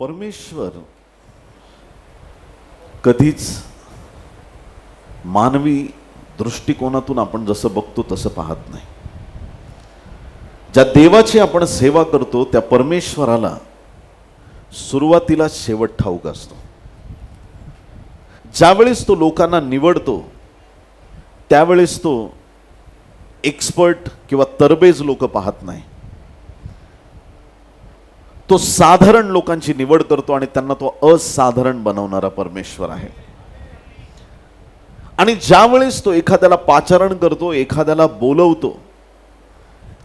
परमेश्वर कधीच मानवी दृष्टिकोनातून आपण जसं बघतो तसं पाहत नाही. ज्या देवाची आपण सेवा करतो त्या परमेश्वराला सुरुवातीला शेवट ठाऊक असतो. ज्यावेळेस तो लोकांना निवडतो त्यावेळेस तो एक्सपर्ट किंवा तरबेज लोक पाहत नाही. तो साधारण लोकांची निवड करतो आणि त्यांना तो असाधारण बनवणारा परमेश्वर आहे. आणि ज्यावेळेस तो एखाद्याला पाचारण करतो, एखाद्याला बोलवतो,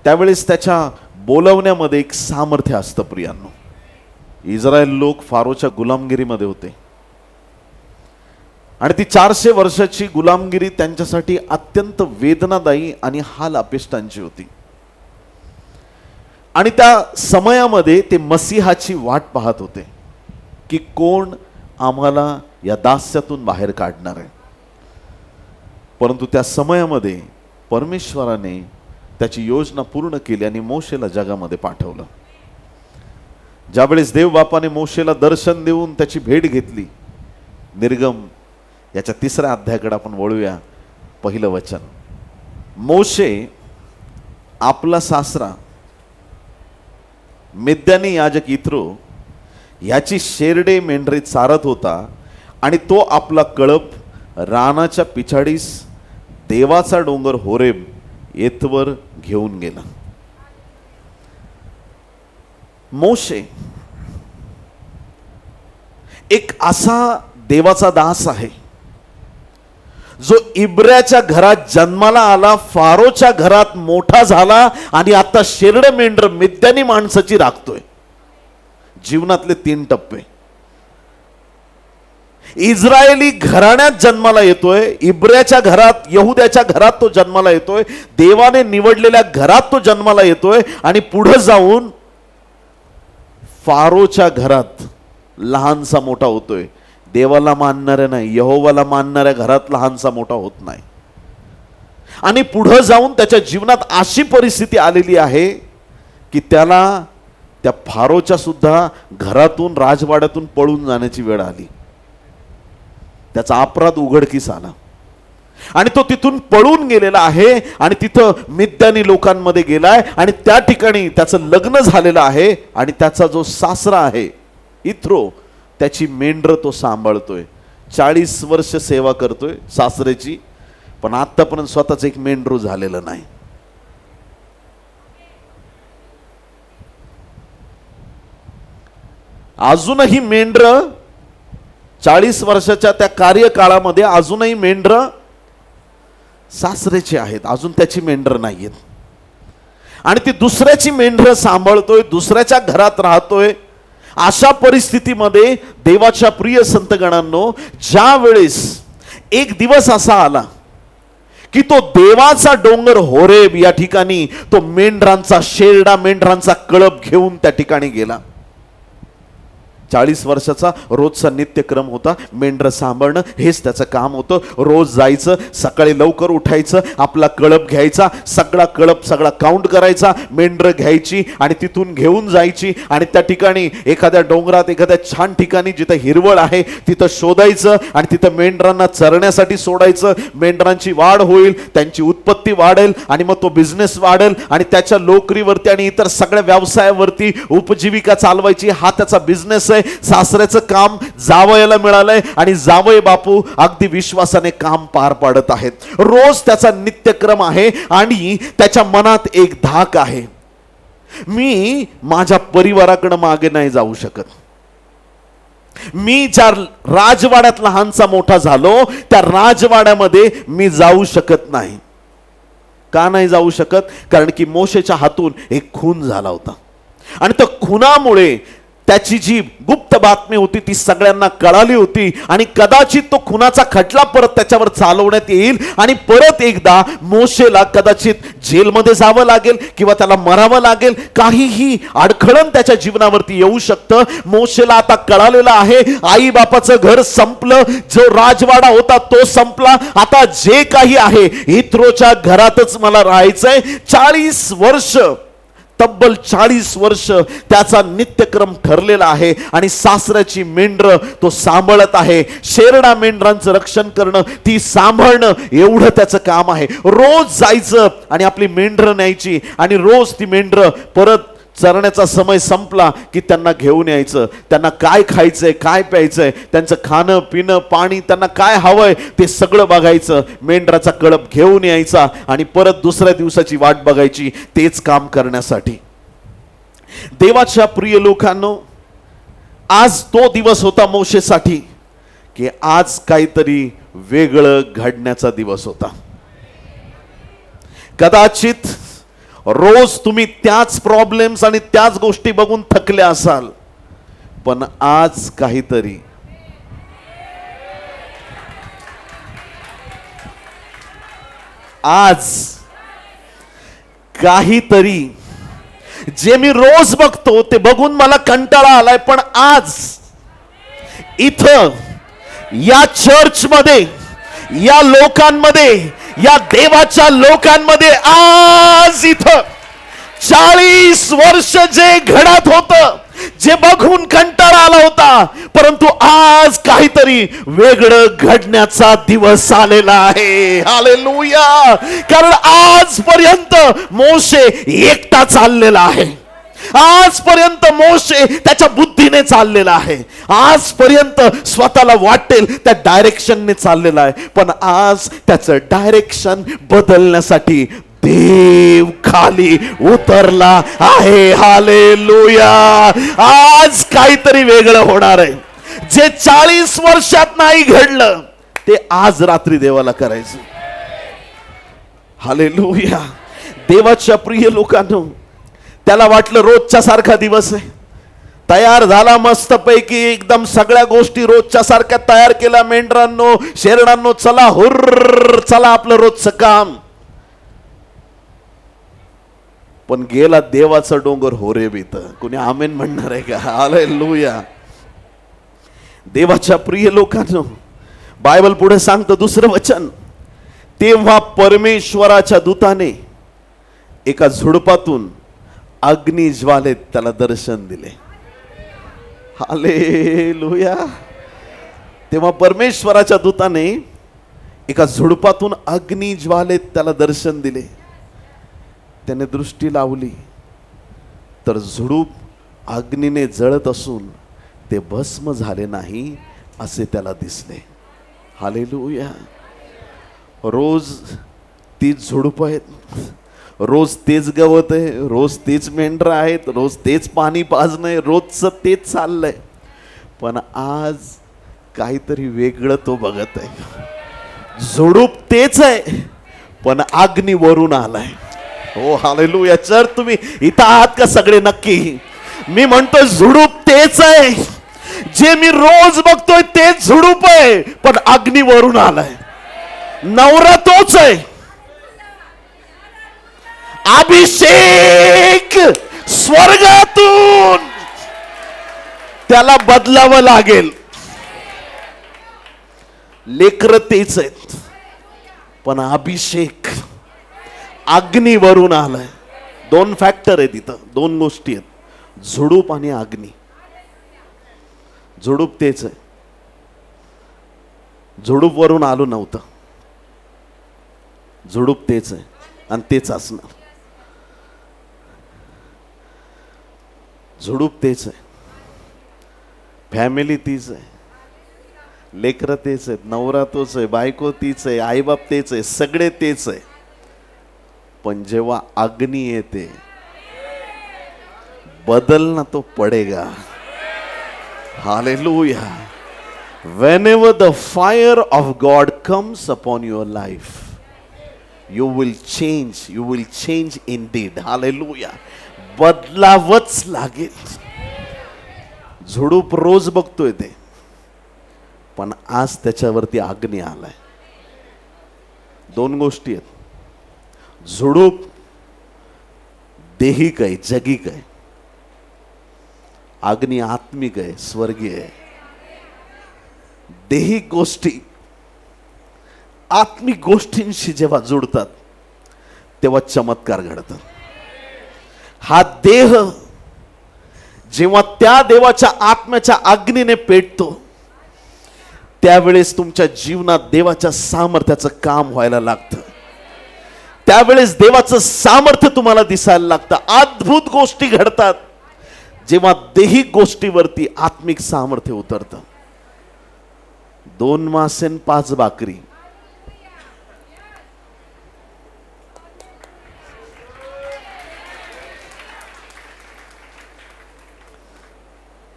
त्यावेळेस त्याच्या बोलवण्यामध्ये एक सामर्थ्य असतं. प्रियांनो, इस्रायल लोक फारोच्या गुलामगिरीमध्ये होते आणि ती 400 वर्षाची गुलामगिरी त्यांच्यासाठी अत्यंत वेदनादायी आणि हाल अपेष्टांची होती. आणि त्या समयामध्ये ते मसीहाची वाट पाहत होते की कोण आम्हाला या दास्यातून बाहेर काढणार आहे. परंतु त्या समयामध्ये परमेश्वराने त्याची योजना पूर्ण केली आणि मोशेला जगामध्ये पाठवलं. ज्यावेळेस देव बापाने मोशेला दर्शन देऊन त्याची भेट घेतली, निर्गम याच्या 3ऱ्या अध्यायाकडे आपण वळूया. पहिलं वचन, मोशे आपला सासरा मिद्यानी याजक इत्रो याची शेरडे मेंढरे चारत होता आणि तो आपला कळप रानाच्या पिछाडीस देवाचा डोंगर होरेब येथवर घेऊन गेला. मोशे एक असा देवाचा दास आहे जो इब्राच्या घरात जन्माला आला, फारोच्या घरात मोठा झाला आणि आता शेरड मेंढर मिद्यानी माणसाची राखतोय. जीवनातले 3 टप्पे. इस्रायली घराण्यात जन्माला येतोय, इब्राच्या घरात, यहुद्याच्या घरात तो जन्माला येतोय, देवाने निवडलेल्या घरात तो जन्माला येतोय आणि पुढे जाऊन फारोच्या घरात लहानसा मोठा होतोय. देवाला मानणाऱ्या नाही, यहोवाला मानणाऱ्या घरात लहानसा मोठा होत नाही. आणि पुढे जाऊन त्याच्या जीवनात अशी परिस्थिती आलेली आहे की त्याला त्या फारोच्या सुद्धा घरातून, राजवाड्यातून पळून जाण्याची वेळ आली. त्याचा अपराध उघडकीस आला आणि तो तिथून पळून गेलेला आहे आणि तिथं मिद्यानी लोकांमध्ये गेलाय आणि त्या ठिकाणी त्याचं लग्न झालेलं आहे आणि त्याचा जो सासरा आहे इत्रो, त्याची मेंढर तो सांभाळतोय. 40 वर्ष सेवा करतोय सासऱ्याची, पण आतापर्यंत स्वतःच एक मेंढरू झालेलं नाही. अजूनही मेंढर 40 वर्षाच्या त्या कार्यकाळामध्ये अजूनही मेंढर सासऱ्याची आहेत, अजून त्याची मेंढर नाहीयेत. आणि ती दुसऱ्याची मेंढर सांभाळतोय, दुसऱ्याच्या घरात राहतोय. अशा परिस्थितीमध्ये देवाच्या प्रिय संतगणांनो, ज्या वेळेस एक दिवस असा आला की तो देवाचा डोंगर होरेब या ठिकाणी तो मेंढरांचा शेरडा, मेंढरांचा कळप घेऊन त्या ठिकाणी गेला. 40 वर्षाचा रोजचा नित्यक्रम होता. मेंढर सांभाळणं हेच त्याचं काम होतं. रोज जायचं, सकाळी लवकर उठायचं, आपला कळप घ्यायचा, सगळा कळप सगळा काउंट करायचा, मेंढर घ्यायची आणि तिथून घेऊन जायची आणि त्या ठिकाणी एखाद्या डोंगरात, एखाद्या छान ठिकाणी जिथं हिरवळ आहे तिथं शोधायचं आणि तिथं मेंढरांना चरण्यासाठी सोडायचं. मेंढरांची वाढ होईल, त्यांची उत्पत्ती वाढेल आणि मग तो बिझनेस वाढेल आणि त्याच्या नोकरीवरती आणि इतर सगळ्या व्यवसायावरती उपजीविका चालवायची. हा त्याचा बिझनेस आहे. सासऱ्याचं काम जावयाला मिळालंय आणि जावय बापू अगदी विश्वासाने काम पार पाडत आहेत. रोज त्याचा नित्यक्रम आहे आणि त्याच्या मनात एक धाक आहे, मी माझ्या परिवाराकडे मागे नाही जाऊ शकत. मी ज्या राजवाड्यात लहानसा मोठा झालो त्या राजवाड्यामध्ये मी जाऊ शकत नाही. का नाही जाऊ शकत? कारण की मोशेच्या हातून एक खून झाला होता आणि त्या खुनामुळे त्याची जी गुप्त बातमी होती ती सगळ्यांना कळाली होती आणि कदाचित तो खुनाचा खटला परत त्याच्यावर चालवण्यात येईल आणि परत एकदा मोशेला कदाचित जेलमध्ये जावं लागेल किंवा त्याला मरावं लागेल. काहीही अडखळण त्याच्या जीवनावरती येऊ शकतं. मोशेला आता कळालेलं आहे, आई बापाचं घर संपलं, जो राजवाडा होता तो संपला, आता जे काही आहे इत्रोच्या घरातच मला राहायचंय. 40 वर्ष तब्बल 40 वर्ष त्याचा नित्यक्रम ठरलेला आहे आणि सासऱ्याची मेंढरं तो सांभाळत आहे. शेरडा मेंढरांचं रक्षण करणं, ती सांभाळणं, एवढं त्याचं काम आहे. रोज जायचं आणि आपली मेंढरं न्यायची आणि रोज ती मेंढरं परत चरण्याचा समय संपला की त्यांना घेऊन यायचं. त्यांना काय खायचंय, काय प्यायचंय, त्यांचं खाणं पिणं पाणी, त्यांना काय हवंय ते सगळं बघायचं. मेंढराचा कळप घेऊन यायचा आणि परत दुसऱ्या दिवसाची वाट बघायची तेच काम करण्यासाठी. देवाच्या प्रिय लोकांनो, आज तो दिवस होता मोशेसाठी की आज काहीतरी वेगळं घडण्याचा दिवस होता. कदाचित रोज तुम्ही त्याच प्रॉब्लेम्स आणि त्याच गोष्टी बघून थकले असाल, पण आज काहीतरी जे मी रोज बघतो ते बघून मला कंटाळा आलाय, पण आज इथं या चर्चमध्ये, या लोकांमध्ये, या देवाच्या लोकांमध्ये आज इथं 40 वर्ष जे घडत होतं, जे बघून कंटाळा आला होता, परंतु आज काहीतरी वेगळं घडण्याचा दिवस आलेला आहे. हालेलुया. कारण आजपर्यंत मोशे एकटा चाललेला आहे. आजपर्यंत मोशे त्याच्या बुद्धीने चाललेला आहे. आजपर्यंत स्वतःला वाटेल त्या डायरेक्शनने चाललेला आहे, पण आज त्याचं डायरेक्शन बदलण्यासाठी देव खाली उतरला आहे. हालेलुया. आज काहीतरी वेगळं होणार आहे. जे 40 वर्षात नाही घडलं ते आज रात्री देवाला करायचं. हालेलुया. देवाच्या प्रिय लोकांनो, त्याला वाटलं रोजच्या सारखा दिवस आहे, तयार झाला मस्तपैकी, एकदम सगळ्या गोष्टी रोजच्या सारख्या तयार केल्या. मेंढरांनो, शेरडांनो, चला हुर्र, चला आपलं रोजचं काम. पण गेला देवाचा डोंगर होरेब. इथं कोणी आमेन म्हणणार आहे का? हालेलुया. देवाच्या प्रिय लोकांनो, बायबल पुढे सांगतं दुसरं वचन, तेव्हा परमेश्वराच्या दूताने एका झुडपातून अग्नी ज्वालेत त्याला दर्शन दिले. हालेलुया. तेव्हा परमेश्वराच्या दूताने एका झुडपातून अग्नी ज्वालेत त्याला दर्शन दिले. त्याने दृष्टी लावली तर झुडूप अग्नीने जळत असून ते भस्म झाले नाही असे त्याला दिसले. हालेलुया. रोज तीच झुडूप आहेत, रोज तेच गवत आहे, रोज तेच मेंढरं आहेत, रोज तेच पाणी पाजणं, रोजचं तेच चाललंय, पण आज काहीतरी वेगळं तो बघत आहे. झुडूप तेच आहे पण अग्नी वरून आलाय. हो हालेलुया. जर तुम्ही इथं आहात का सगळे? नक्की. मी म्हणतो झुडूप तेच आहे, जे मी रोज बघतोय तेच झुडूप आहे, पण अग्नी वरून आलाय. नवरा तोच आहे, अभिषेक स्वर्गातून त्याला बदलावं लागेल. लेकरं तेच आहेत पण अभिषेक अग्नीवरून आलाय. दोन फॅक्टर आहेत इथं, दोन गोष्टी आहेत, झुडूप आणि अग्नी. झुडूप तेच आहे, झुडूप वरून आलो नव्हतं, झुडूप तेच आहे आणि तेच असणार. झुडूप तेच आहे, फॅमिली तीच आहे, लेकरं तेच आहेत, नवरा तोच आहे, बायको तीच आहे, आईबाप तेच आहे, सगळे तेच आहे. पण जेव्हा अग्नी येते बदलना तो पडेगा. Hallelujah. Whenever the fire of God comes upon your life, you will change indeed. Hallelujah. बदलावच लागेल. झुडूप रोज बघतोय ते, पण आज त्याच्यावरती अग्नी आलाय. दोन गोष्टी आहेत, झुडूप देहिक आहे, जगिक आहे, अग्नी आत्मिक आहे, स्वर्गीय आहे. देहिक गोष्टी आत्मिक गोष्टींशी जेव्हा जुडतात तेव्हा चमत्कार घडतात. हा देह जेव्हा त्या देवाच्या आत्म्याच्या अग्नीने पेटतो, त्यावेळेस तुमच्या जीवनात देवाच्या सामर्थ्याचं काम व्हायला लागतं. त्यावेळेस देवाचं सामर्थ्य तुम्हाला दिसायला लागतं. अद्भुत गोष्टी घडतात जेव्हा दैहिक गोष्टीवरती आत्मिक सामर्थ्य उतरतं. 2 मासे आणि 5 भाकरी,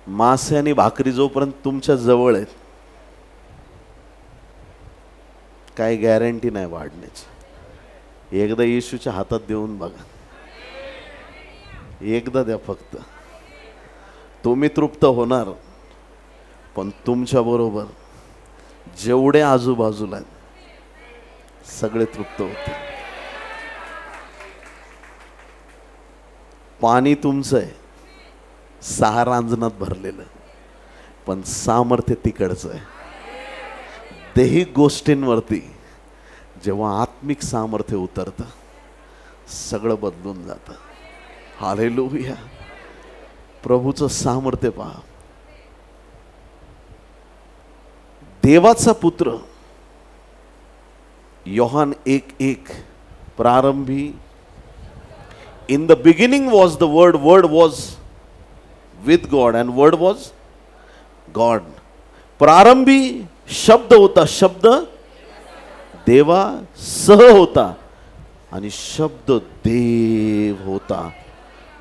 मासे आणि भाकरी जोपर्यंत तुमच्या जवळ आहेत, काही गॅरंटी नाही वाढण्याची. एकदा येशूच्या हातात देऊन बघा, एकदा द्या फक्त. तुम्ही तृप्त होणार, पण तुमच्या बरोबर जेवढे आजूबाजूला आहेत सगळे तृप्त होते. पाणी तुमचं आहे, 6 रांजणात भरलेलं, पण सामर्थ्य तिकडचं आहे. दैहिक गोष्टींवरती जेव्हा आत्मिक सामर्थ्य उतरतं, सगळं बदलून जातं. हालेलुया. प्रभूचं सामर्थ्य पहा. देवाचा पुत्र योहान 1:1, प्रारंभी in the beginning was the word, word was with God and word was God. प्रारंभी शब्द होता, शब्द देवा सह होता आणि शब्द देव होता.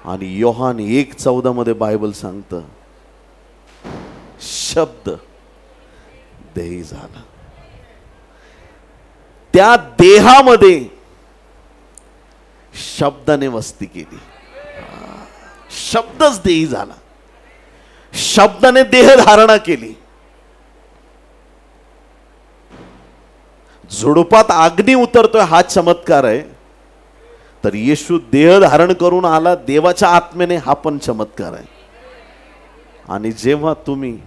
आणि योहान 1:14 मध्ये बायबल सांगतं, शब्द देह झाला. त्या देहामध्ये शब्दाने वस्ती केली. शब्दच देही झाला. शब्दाने देह धारणा केली. झुडपात अग्नी उतरतोय हा चमत्कार आहे, तर येशू देह धारण करून आला देवाच्या आत्म्याने, हा पण चमत्कार आहे. आणि जेव्हा तुम्ही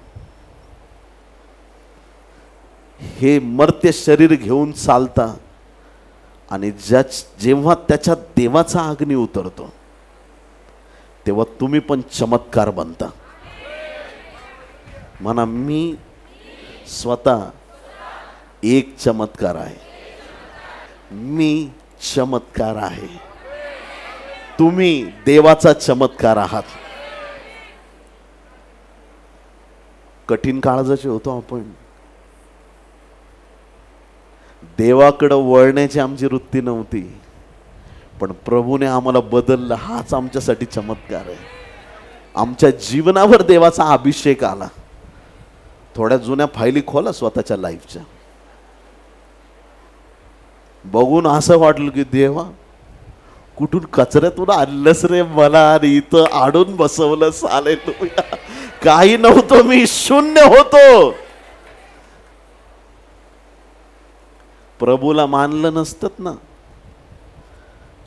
हे मर्त्य शरीर घेऊन चालता आणि जेव्हा त्याच्यात देवाचा अग्नी उतरतो, तेव्हा तुम्ही पण चमत्कार बनता. म्हणा, मी स्वतः एक चमत्कार आहे. मी चमत्कार आहे. तुम्ही देवाचा चमत्कार आहात. कठीण काळजाचे होतो आपण. देवाकडे वळण्याची आमची वृत्ती नव्हती, पण प्रभूने आम्हाला बदललं. हाच आमच्यासाठी चमत्कार आहे. आमच्या जीवनावर देवाचा अभिषेक आला. थोड्या जुन्या फायली खोला स्वतःच्या लाईफच्या, बघून असं वाटलं की देवा, कुठून कचऱ्यातून आणलंस रे मला आणि इथं आणून बसवलंस. हालेलुया. काही नव्हतो, मी शून्य होतो. प्रभूला मानलं नसतं ना,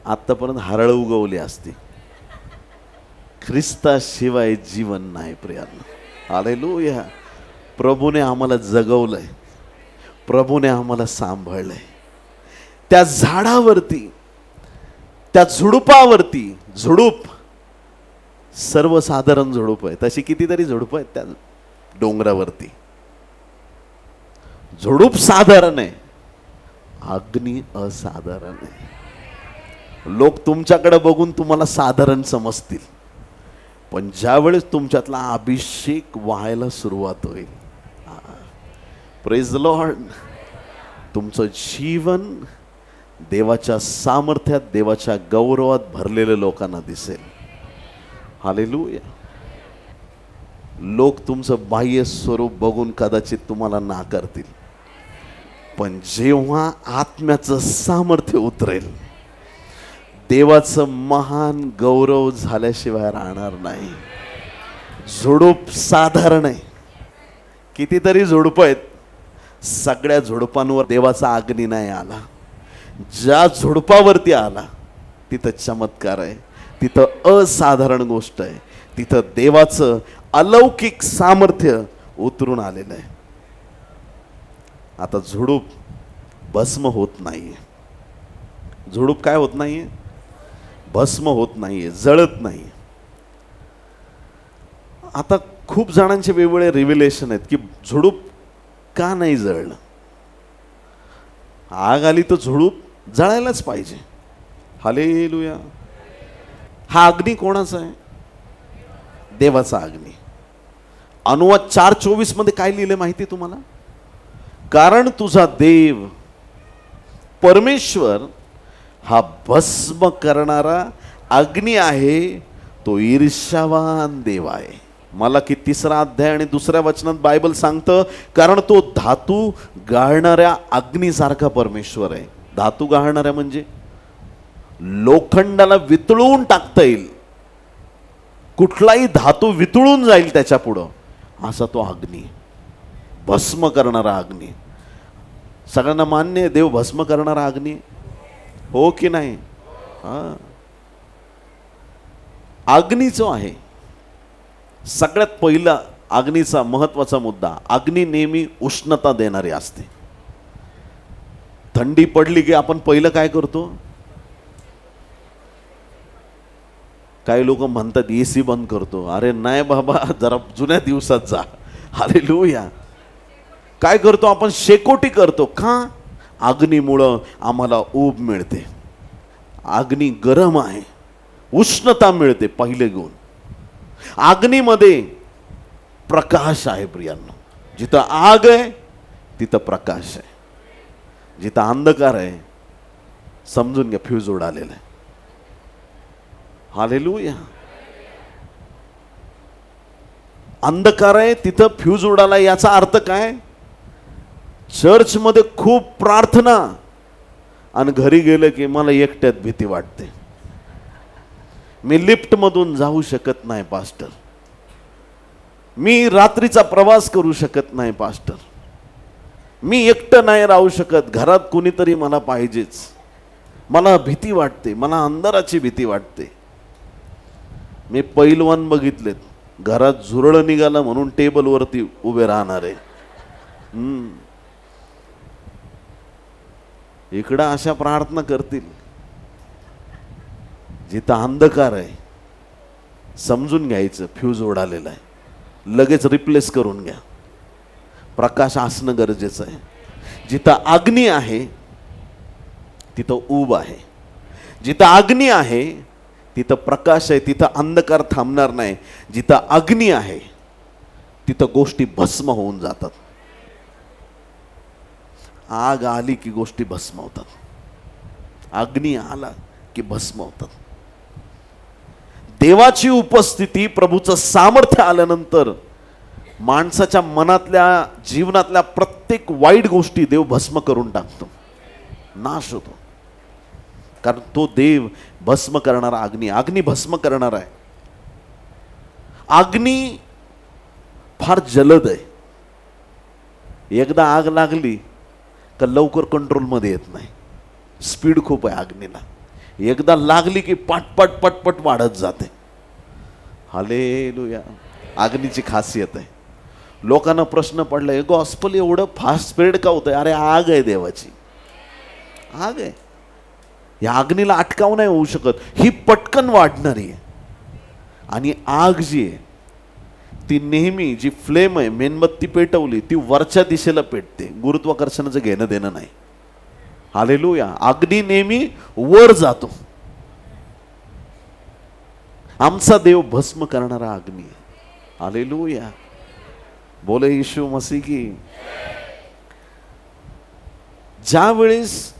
आतापर्यंत हरळ उगवली असती. ख्रिस्ताशिवाय जीवन नाही प्रियांनो. हालेलुया. प्रभूने आम्हाला जगवलंय, प्रभूने आम्हाला सांभाळलंय. त्या झाडावरती, त्या झुडुपावरती, झुडूप सर्वसाधारण झुडूप आहे, तशी कितीतरी झुडूप आहेत त्या डोंगरावरती. झुडूप साधारण आहे, अग्नी असाधारण आहे. लोक तुमच्याकडे बघून तुम्हाला साधारण समजतील, पण ज्यावेळेस तुमच्यातला अभिषेक व्हायला सुरुवात होईल, प्रेज द लॉर्ड, तुमचं जीवन देवाच्या सामर्थ्यात, देवाच्या गौरवात भरलेल्या लोकांना दिसेल. हालेलुया. लोक तुमचं बाह्य स्वरूप बघून कदाचित तुम्हाला नाकारतील, पण जेव्हा आत्म्याचं सामर्थ्य उतरेल, देवाचं महान गौरव झाल्याशिवाय राहणार नाही. झुडूप साधारण आहे, कितीतरी झुडूप आहेत, सगळ्या झुडपांवर देवाचा अग्नी नाही आला. ज्या झुडपावरती आला तिथं चमत्कार आहे, तिथं असाधारण गोष्ट आहे, तिथं देवाचं अलौकिक सामर्थ्य उतरून आलेलं आहे. आता झुडूप भस्म होत नाहीये. झुडूप काय होत नाहीये? भस्म होत नाहीये, जळत नाहीये. आता खूप जणांचे वेगवेगळे रिव्हिलेशन आहेत की झुडूप का नाही जळलं. आग आली तर झुडूप जळायलाच पाहिजे. हालेलुया. हा अग्नी कोणाचा आहे? देवाचा अग्नी. अनुवाद 4:24 मध्ये काय लिहिले माहिती तुम्हाला? कारण तुझा देव परमेश्वर हा भस्म करणारा अग्नी आहे, तो ईर्ष्यावान देव आहे. मला की 3रा अध्याय आणि 2ऱ्या वचनात बायबल सांगतं, कारण तो धातू गाळणाऱ्या अग्नीसारखा परमेश्वर आहे. धातू गाळणाऱ्या म्हणजे लोखंडाला वितळून टाकता येईल, कुठलाही धातू वितळून जाईल त्याच्या पुढं, असा तो अग्नी, भस्म करणारा अग्नी. सगळ्यांना मान्य आहे देव भस्म करणारा अग्नी, हो की नाही? हा, अग्नीचं आहे. सगळ्यात पहिला अग्नीचा महत्वाचा मुद्दा, अग्नी नेहमी उष्णता देणारी असते. थंडी पडली की आपण पहिलं काय करतो? काही लोक म्हणतात एसी बंद करतो. अरे नाही बाबा, जरा जुन्या दिवसात जा. हालेलुया. काय करतो आपण? शेकोटी करतो. का? अग्नीमुळं आम्हाला ऊब मिळते. अग्नी गरम आहे, उष्णता मिळते पहिले गुण. अग्नीमध्ये प्रकाश आहे प्रियांनो. जिथं आग आहे तिथं प्रकाश आहे. जिथं अंधकार आहे समजून घ्या फ्यूज उडालेला आहे. हालेलुया. अंधकार आहे तिथं फ्यूज उडाला. याचा अर्थ काय? चर्चमध्ये खूप प्रार्थना आणि घरी गेलं की मला एकट्यात भीती वाटते. मी लिफ्ट मधून जाऊ शकत नाही पास्टर. मी रात्रीचा प्रवास करू शकत नाही पास्टर. मी एकटं नाही राहू शकत, घरात कोणीतरी मला पाहिजेच. मला भीती वाटते, मला अंधाराची भीती वाटते. मी पैलवान बघितलेत, घरात झुरळ निघालं म्हणून टेबलवरती उभे राहणारे. इकडं अशा प्रार्थना करतील. जिथं अंधकार आहे समजून घ्यायचं फ्यूज उडालेला आहे, लगेच रिप्लेस करून घ्या. प्रकाश असणं गरजेचं आहे. जिथं अग्नी आहे तिथं ऊब आहे. जिथं अग्नी आहे तिथं प्रकाश आहे, तिथं अंधकार थांबणार नाही. जिथं अग्नी आहे तिथं गोष्टी भस्म होऊन जातात. आग आली की गोष्टी भस्म होतात. अग्नी आला की भस्म होतात. देवाची उपस्थिती, प्रभूचं सामर्थ्य आल्यानंतर माणसाच्या मनातल्या, जीवनातल्या प्रत्येक वाईट गोष्टी देव भस्म करून टाकतो, नाश होतो. कारण तो देव भस्म करणारा अग्नी, अग्नी भस्म करणार आहे. अग्नी फार जलद आहे. एकदा आग लागली का लवकर कंट्रोलमध्ये येत नाही. स्पीड खूप आहे अग्नीला. एकदा लागली की पटपट पटपट वाढत जाते. हालेलुया. अग्नीची खासियत आहे. लोकांना प्रश्न पडलाय, गॉस्पल एवढं फास्ट स्प्रेड का होतंय? अरे आग आहे देवाची, आग आहे. या अग्नीला अटकाव नाही होऊ शकत. ही पटकन वाढणारी आहे. आणि आग जी आहे ती नेहमी, जी फ्लेम आहे, मेणबत्ती पेटवली ती वरच्या दिशेला पेटते. गुरुत्वाकर्षणाचं घेणं देणं नाही. हालेलुया. अग्नी नेहमी वर जातो. आमचा देव भस्म करणारा अग्नी आहे. हालेलुया. बोले यीशु मसीह की. ज्या वेळेस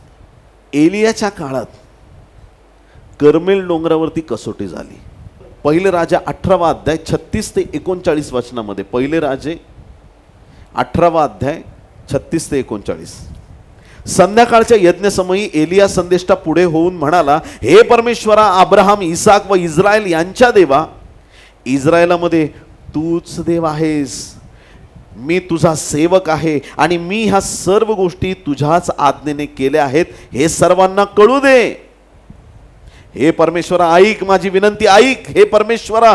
एलियाच्या काळात कर्मेल डोंगरावरती कसोटी झाली, पहिले राजा 18वा अध्याय 36 ते 39 वचनामध्ये, पहिले राजे 18वा अध्याय 36 ते 39. संध्याकाळच्या यज्ञसमयी एलिया संदेष्टा पुढे होऊन म्हणाला, हे परमेश्वरा, अब्राहम, इसाक व इस्रायल यांच्या देवा, इस्रायलामध्ये तूच देव आहेस. मी तुझा सेवक आहे आणि मी ह्या सर्व गोष्टी तुझ्याच आज्ञेने केल्या आहेत, हे सर्वांना कळू दे. हे परमेश्वरा, ऐक माझी विनंती, ऐक. हे परमेश्वरा,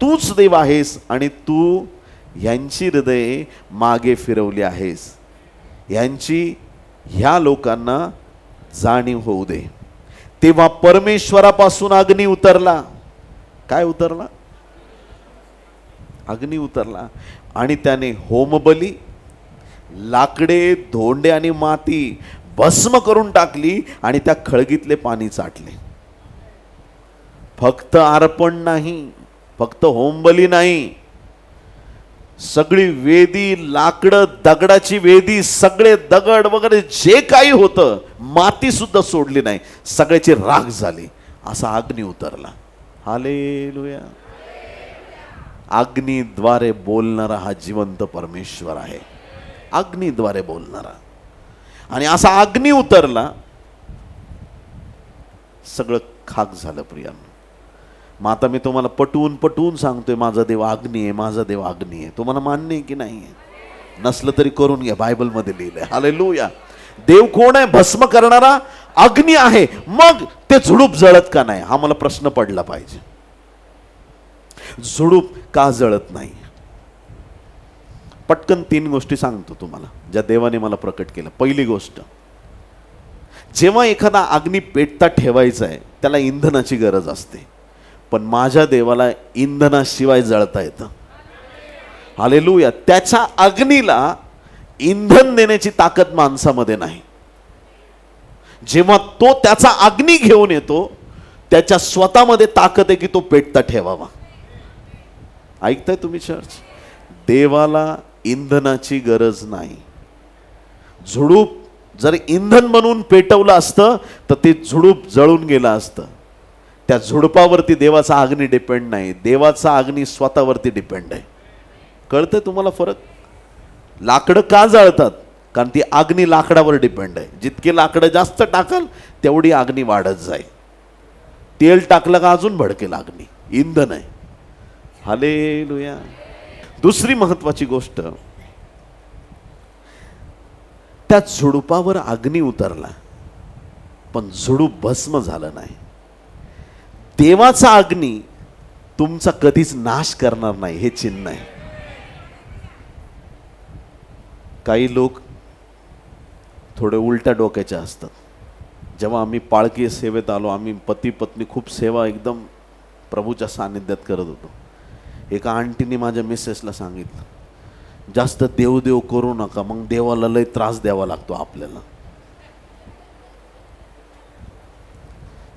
तूच देव आहेस आणि तू यांची हृदये मागे फिरवली आहेस. यांची ह्या लोकांना जाणीव होऊ दे. तेव्हा परमेश्वरापासून अग्नी उतरला. काय उतरला? अग्नी उतरला. आणि त्याने होमबली, लाकडे, धोंडे आणि माती भस्म करून टाकली आणि त्या खळगीतले पाणी चाटले. फक्त अर्पण नाही, फक्त होमबली नाही, सगळी वेदी, लाकडं, दगडाची वेदी, सगळे दगड वगैरे जे काही होतं, माती सुद्धा सोडली नाही, सगळ्याची राख झाली. असा अग्नी उतरला. हालेलुया. अग्नीद्वारे बोलणारा हा जिवंत परमेश्वर आहे. अग्नीद्वारे बोलणारा. आणि असा अग्नी उतरला, सगळं खाक झालं प्रियांनो. मग आता मी तुम्हाला पटवून पटवून सांगतोय, माझा देव अग्नी आहे, माझा देव अग्नी आहे. तुम्हाला मान्य आहे की नाही? नसलं तरी करून घ्या, बायबलमध्ये लिहिलंय. हालेलुया. देव कोण आहे? भस्म करणारा अग्नी आहे. मग ते झुडूप जळत का नाही, हा मला प्रश्न पडला पाहिजे. झुडूप का जळत नाही? पटकन 3 गोष्टी सांगतो तुम्हाला, ज्या देवाने मला प्रकट केलं. पहिली गोष्ट, जेव्हा एखादा अग्नी पेटता ठेवायचा आहे, त्याला इंधनाची गरज असते. पण माझ्या देवाला इंधनाशिवाय जळता येतं. हालेलुया. त्याच्या अग्नीला इंधन देण्याची ताकद माणसामध्ये नाही. जेव्हा तो त्याचा अग्नी घेऊन येतो, त्याच्या स्वतःमध्ये ताकद आहे की तो पेटता ठेवावा. ऐकताय तुम्ही चर्च? देवाला इंधनाची गरज नाही. झुडूप जर इंधन बनवून पेटवलं असतं तर ते झुडूप जळून गेलं असतं. त्या झुडपावरती देवाचा अग्नी डिपेंड नाही, देवाचा अग्नी स्वतःवरती डिपेंड आहे. कळतंय तुम्हाला फरक? लाकडं का जळतात? कारण ती अग्नी लाकडावर डिपेंड आहे. जितके लाकडं जास्त टाकाल तेवढी अग्नी वाढत जाईल. तेल टाकलं का अजून भडकेल अग्नी. इंधन आहे. हालेलुया. दुसरी महत्वाची गोष्ट, त्या झुडुपावर अग्नी उतरला पण झुडूप भस्म झालं नाही. देवाचा अग्नी तुमचा कधीच नाश करणार नाही, हे चिन्ह आहे. काही लोक थोडे उलट्या डोक्याचे असतात. जेव्हा आम्ही पाळकी सेवेत आलो, आम्ही पती पत्नी खूप सेवा एकदम प्रभूच्या सानिध्यात करत होतो. एका आंटीने माझ्या मिसेसला सांगितलं, जास्त देव देव करू नका, मग देवाला लय त्रास द्यावा लागतो आपल्याला.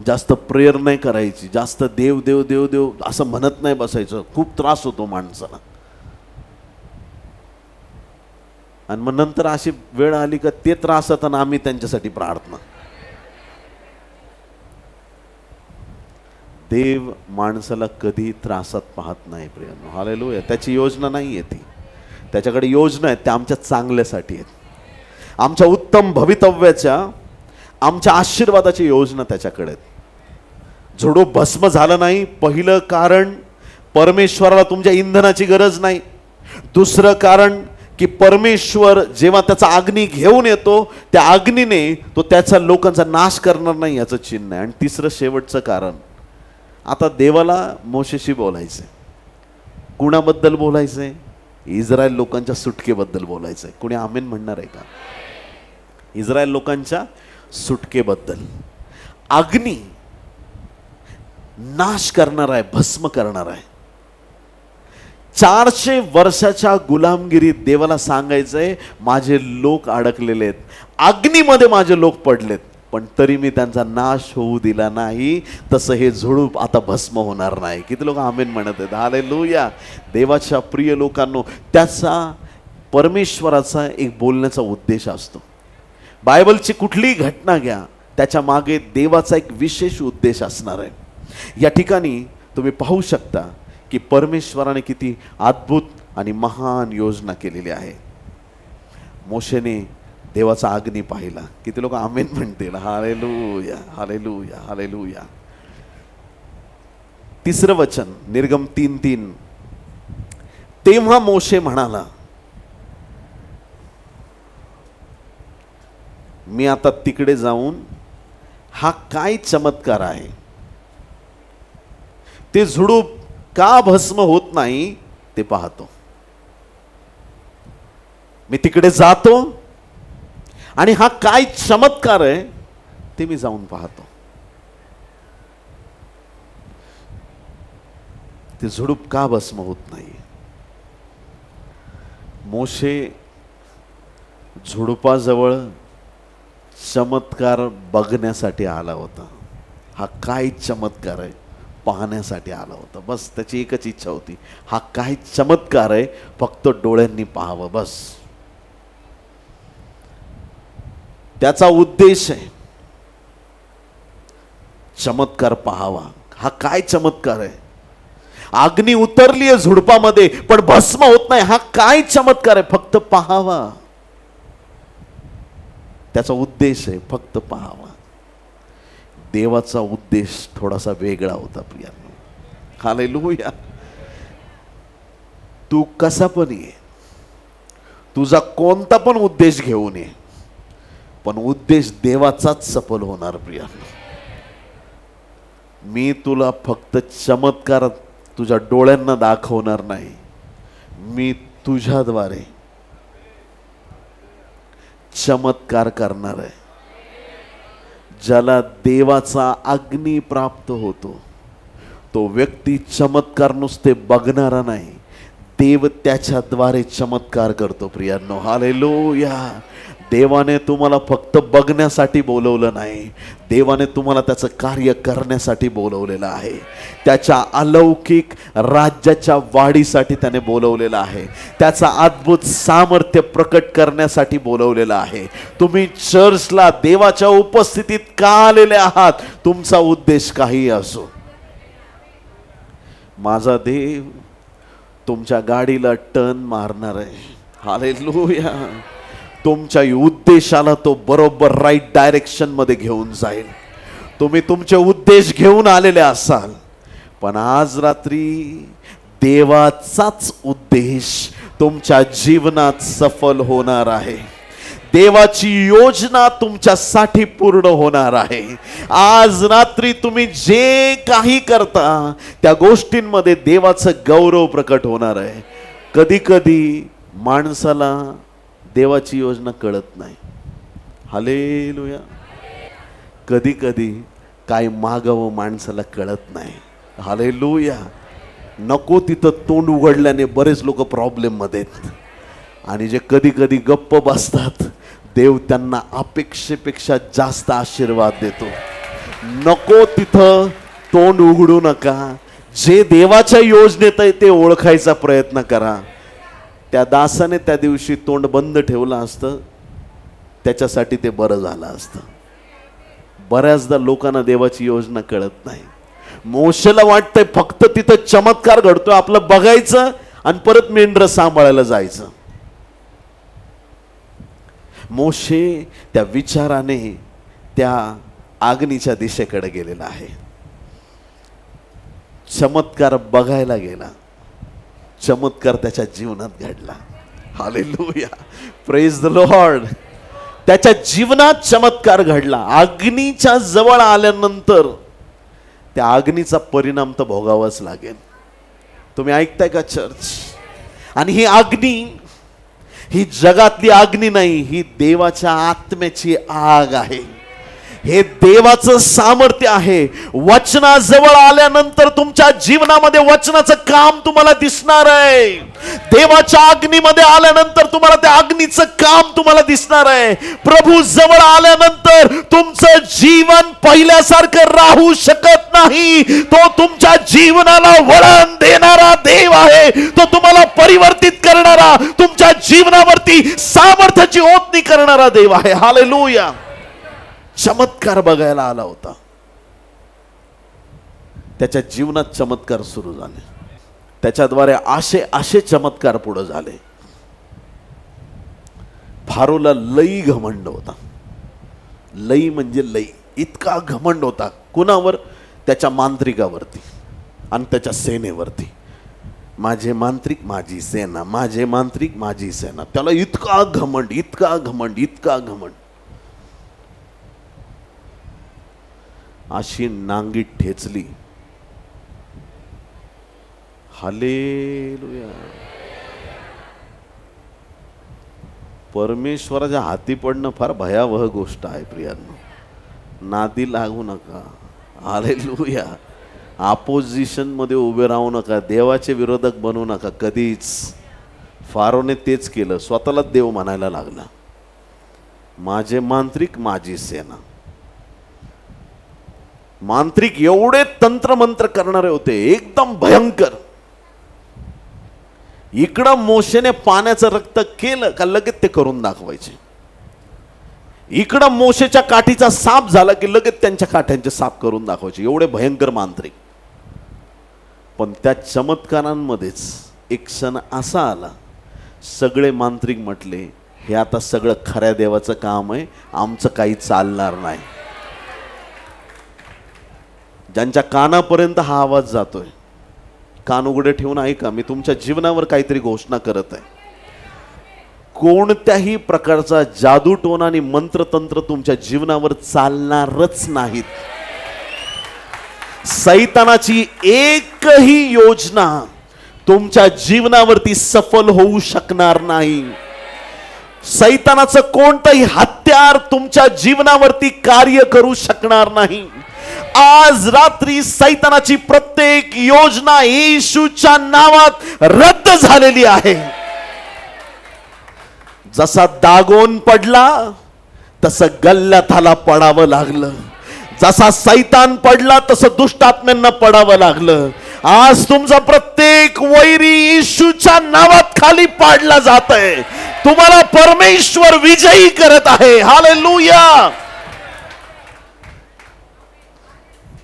जास्त प्रेयर नाही करायची, जास्त देव देव देव देव असं म्हणत नाही बसायचं, खूप त्रास होतो माणसाला. आणि मग नंतर अशी वेळ आली का ते त्रास होता ना, आम्ही त्यांच्यासाठी प्रार्थना. देव माणसाला कधी त्रासात पाहत नाही प्रियांनो. हालेलुया. त्याची योजना नाही आहे ती. त्याच्याकडे योजना आहेत, त्या आमच्या चांगल्यासाठी आहेत. आमच्या उत्तम भवितव्याच्या, आमच्या आशीर्वादाची योजना त्याच्याकडे आहेत. झुडूप भस्म झालं नाही, पहिलं कारण परमेश्वराला तुमच्या इंधनाची गरज नाही. दुसरं कारण की परमेश्वर जेव्हा त्याचा अग्नी घेऊन येतो, त्या अग्नीने तो त्याच्या लोकांचा नाश करणार नाही, याचं चिन्ह आहे. आणि तिसरं शेवटचं कारण, आता देवाला मोशेशी बोलायचंय. कुणाबद्दल बोलायचंय? इस्रायल लोकांच्या सुटकेबद्दल बोलायचंय. कोणी आमेन म्हणणार आहे का? इस्रायल लोकांच्या सुटकेबद्दल. अग्नी नाश करणार आहे, भस्म करणार आहे. 400 वर्षाच्या गुलामगिरीत देवाला सांगायचंय, माझे लोक अडकलेले आहेत, अग्नीमध्ये माझे लोक पडलेत, पण तरी मी त्यांचा नाश होऊ दिला नाही. तसं हे झुडूप आता भस्म होणार नाही. किती लोक आमेन म्हणत आहेत? हालेलुया. देवाच्या प्रिय लोकांनो, त्याचा परमेश्वराचा एक बोलण्याचा उद्देश असतो. बायबलची कुठलीही घटना घ्या, त्याच्या मागे देवाचा एक विशेष उद्देश असणार आहे. या ठिकाणी तुम्ही पाहू शकता की परमेश्वराने किती अद्भुत आणि महान योजना केलेली आहे. मोशेने देवाचा अग्नी पाहिला. किती लोक आमेन म्हणतील? Hallelujah, hallelujah, hallelujah. तिसरं वचन, निर्गम 3:3. तेव्हा मोशे म्हणाला, मी आता तिकडे जाऊन हा काय चमत्कार आहे, ते झुडूप का भस्म होत नाही ते पाहतो. मी तिकडे जातो आणि हा काय चमत्कार आहे ते मी जाऊन पाहतो. ते झुडूप का भस्म होत नाही? मोशे झुडुपाजवळ चमत्कार बघण्यासाठी आला होता. हा काय चमत्कार आहे पाहण्यासाठी आला होता. बस त्याची एकच इच्छा होती, हा काय चमत्कार आहे फक्त डोळ्यांनी पाहावं. बस त्याचा उद्देश आहे चमत्कार पाहावा. हा काय चमत्कार आहे? अग्नी उतरली आहे झुडपामध्ये पण भस्म होत नाही. हा काय चमत्कार आहे? फक्त पाहावा. त्याचा उद्देश आहे फक्त पाहावा. देवाचा उद्देश थोडासा वेगळा होता प्रियांनो. हालेलुया. तू कसा पण ये, तुझा कोणता पण उद्देश घेऊन ये, पण उद्देश देवाचाच सफल होणार प्रियांनो. मी तुला फक्त चमत्कार तुझ्या डोळ्यांना दाखवणार नाही, मी तुझ्याद्वारे चमत्कार करणार आहे. ज्याला देवाचा अग्नी प्राप्त होतो तो व्यक्ती चमत्कार नुसते बघणारा नाही, देव त्याच्याद्वारे चमत्कार करतो प्रियांनो. हालेलुया. देवाने तुम्हाला फक्त बघण्यासाठी बोलवलं नाही, देवाने तुम्हाला त्याचं कार्य करण्यासाठी बोलवलेलं आहे. त्याच्या अलौकिक राज्याच्या वाढीसाठी त्याने बोलवलेलं आहे. त्याचा अद्भुत सामर्थ्य प्रकट करण्यासाठी बोलवलेलं आहे. तुम्ही चर्चला देवाच्या उपस्थितीत का आलेले आहात? तुमचा उद्देश काही असो. माझा देव तुमच्या गाडीला टर्न मारणार आहे. हालेलुया. तुमच्या उद्देशाला तो बरोबर राईट डायरेक्शन मध्ये घेऊन जाईल. तुम्ही तुमचे उद्देश घेऊन आलेले असाल, पण आज रात्री देवाचाच उद्देश तुमच्या जीवनात सफल होणार आहे. देवाची योजना तुमच्यासाठी पूर्ण होणार आहे. आज रात्री तुम्ही जे काही करता त्या गोष्टींमध्ये देवाचं गौरव प्रकट होणार आहे. कधी कधी माणसाला देवाची योजना कळत नाही. हालेलुया. कधी कधी काय मागावं माणसाला कळत नाही. हालेलुया. नको तिथं तोंड उघडल्याने बरेच लोक प्रॉब्लेम मध्ये आहेत, आणि जे कधी कधी गप्प बसतात देव त्यांना अपेक्षेपेक्षा जास्त आशीर्वाद देतो. नको तिथं तोंड उघडू नका. जे देवाच्या योजनेत आहे ते ओळखायचा प्रयत्न करा. त्या दासाने त्या दिवशी तोंड बंद ठेवलं असतं, त्याच्यासाठी ते बरं झालं असतं. बऱ्याचदा लोकांना देवाची योजना कळत नाही. मोशेला वाटतंय फक्त तिथं चमत्कार घडतोय, आपलं बघायचं आणि परत मेंढरं सांभाळायला जायचं. मोशे त्या विचाराने त्या अग्नीच्या दिशेकडे गेलेला आहे. चमत्कार बघायला गेला. चमत्कार त्याच्या जीवनात घडला. हालेलुया. Praise the Lord. त्याच्या जीवनात चमत्कार घडला. अग्नीच्या जवळ आल्यानंतर त्या अग्नीचा परिणाम तर भोगावाच लागेल. तुम्ही ऐकताय का चर्च? आणि ही अग्नी ही जगातली अग्नी नाही, ही देवाच्या आत्म्याची आग आहे. हे देवाचं सामर्थ्य आहे. वचनाजवळ आल्यानंतर तुमच्या जीवनामध्ये वचनाचं काम तुम्हाला दिसणार आहे. देवाच्या अग्नीमध्ये आल्यानंतर तुम्हाला त्या अग्नीचं काम तुम्हाला दिसणार आहे. प्रभू जवळ आल्यानंतर तुमचं जीवन पहिल्यासारखं राहू शकत नाही. तो तुमच्या जीवनाला वळण देणारा देव आहे. तो तुम्हाला परिवर्तित करणारा, तुमच्या जीवनावरती सामर्थ्याची ओतणी करणारा देव आहे. हालेलुया. चमत्कार बघायला आला होता. त्याच्या जीवनात चमत्कार सुरू झाले. त्याच्याद्वारे असे चमत्कार पुढे झाले. फारोला लई घमंड होता. लई म्हणजे लई. इतका घमंड होता. कुणावर? त्याच्या मांत्रिकावरती आणि त्याच्या सेनेवरती. माझे मांत्रिक माझी सेना, माझे मांत्रिक माझी सेना. त्याला इतका घमंड, इतका घमंड, इतका घमंड. अशी नांगीत ठेचली. हालेलुया. परमेश्वराच्या हाती पडणं फार भयावह गोष्ट आहे प्रियांनो. नादी लागू नका. हालेलुया. ऑपोजिशन मध्ये उभे राहू नका, देवाचे विरोधक बनवू नका कधीच. फारोने तेच केलं, स्वतःलाच देव म्हणायला लागला. माझे मांत्रिक, माझी सेना. मांत्रिक एवढे तंत्रमंत्र करणारे होते, एकदम भयंकर. इकडं मोशेने पाण्याचं रक्त केलं का लगेच ते करून दाखवायचे. इकडं मोशेच्या काठीचा साप झाला की लगेच त्यांच्या काठ्यांचे साप करून दाखवायचे. एवढे भयंकर मांत्रिक. पण त्या चमत्कारांमध्येच एक क्षण असा आला, सगळे मांत्रिक म्हटले, हे आता सगळं खऱ्या देवाचं काम आहे, आमचं काही चालणार नाही. ज्यांच्या कानापर्यंत हा आवाज जातोय, कान उघडे ठेवून ऐका, मी तुमच्या जीवनावर काहीतरी घोषणा करत आहे. कोणत्याही प्रकारचा जादूटोणा आणि मंत्रतंत्र तुमच्या जीवनावर चालणारच नाहीत. सैतानाची एकही योजना तुमच्या जीवनावरती सफल होऊ शकणार नाही. सैतानाचं कोणतंही हत्यार तुमच्या जीवनावरती कार्य करू शकणार नाही. आज रात्री सैतानाची प्रत्येक योजना येशूच्या नावात रद्द झालेली आहे. जसा दागोन पडला तसं गल्ल्याथाला पडावं लागलं. जसा सैतान पडला तसं दुष्टात्म्यांना पडावं लागलं. आज तुमचा प्रत्येक वैरी येशूच्या नावात खाली पाडला जात आहे. तुम्हाला परमेश्वर विजयी करत आहे. हालेलुया.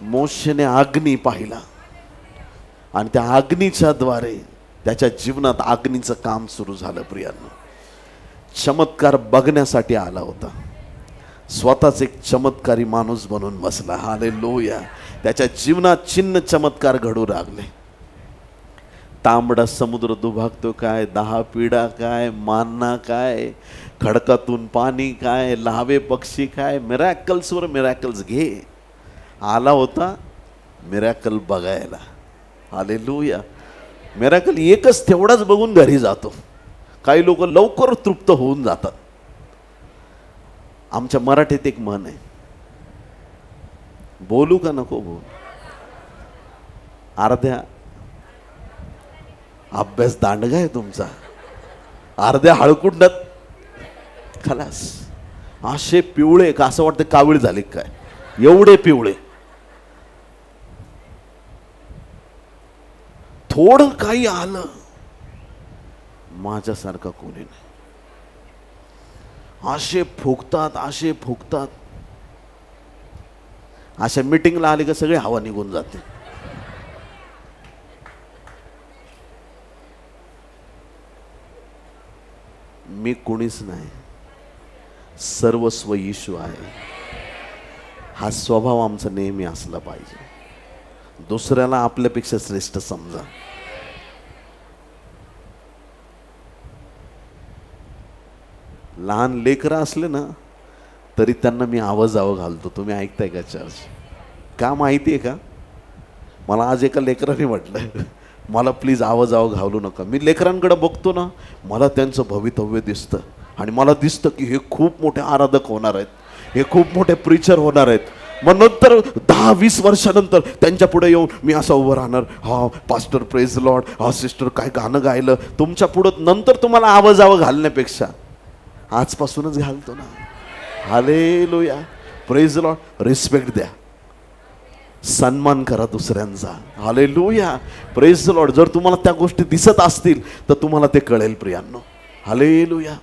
मोशेने अग्नी पाहिला आणि त्या अग्नीच्या द्वारे त्याच्या जीवनात अग्नीचं काम सुरू झालं. प्रियांनो, चमत्कार बघण्यासाठी आला होता, स्वतःच एक चमत्कारी माणूस बनून बसला. हालेलुया. त्याच्या जीवनात चिन्ह चमत्कार घडू लागले. तांबडा समुद्र दुभागतो काय, 10 पिढा काय, मान्ना काय, खडकातून पाणी काय, लावे पक्षी काय, मिरॅकल्सवर मिरॅकल्स घे. आला होता मिरॅकल बघायला. हालेलुया. मिरॅकल एकच तेवढाच बघून घरी जातो. काही लोक लवकर तृप्त होऊन जातात. आमच्या मराठीत एक म्हण आहे, बोलू का नको बोलू? अर्ध्या अभ्यास दांडगा आहे तुमचा, अर्ध्या हळकुंडात खलास. असे पिवळे का, असं वाटतं कावीळ झाले काय, एवढे पिवळे. थोडं काही आलं, माझ्यासारखा कोणी नाही. असे फुकतात, असे फुकतात. अशा मीटिंगला आले का सगळे हवा निघून जाते. मी कोणीच नाही, सर्वस्व येशू आहे. हा स्वभाव आमचा नेहमी असला पाहिजे. दुसऱ्याला आपल्यापेक्षा श्रेष्ठ समजा. लहान लेकरं असले ना तरी त्यांना मी आवाजावं घालतो. तुम्ही ऐकताय का चर्च? का माहिती आहे का? मला आज एका लेकराने म्हटलं, मला प्लीज आवाजावं घालू नका. मी लेकरांकडे बघतो ना, मला त्यांचं भवितव्य दिसतं आणि मला दिसतं की हे खूप मोठे आराधक होणार आहेत, हे खूप मोठे प्रीचर होणार आहेत. मग नंतर 10-20 वर्षानंतर त्यांच्या पुढे येऊन मी असं उभं राहणार, हा पास्टर प्रेज लॉर्ड, हा सिस्टर काय गाणं गायलं तुमच्या पुढं. नंतर तुम्हाला आवाजावं घालण्यापेक्षा आजपासूनच घालतो ना. हालेलुया. Praise Lord. रिस्पेक्ट द्या, सन्मान करा दुसऱ्यांचा. हालेलुया. Praise Lord. जर तुम्हाला त्या गोष्टी दिसत असतील तर तुम्हाला ते कळेल प्रियांनो. हालेलुया.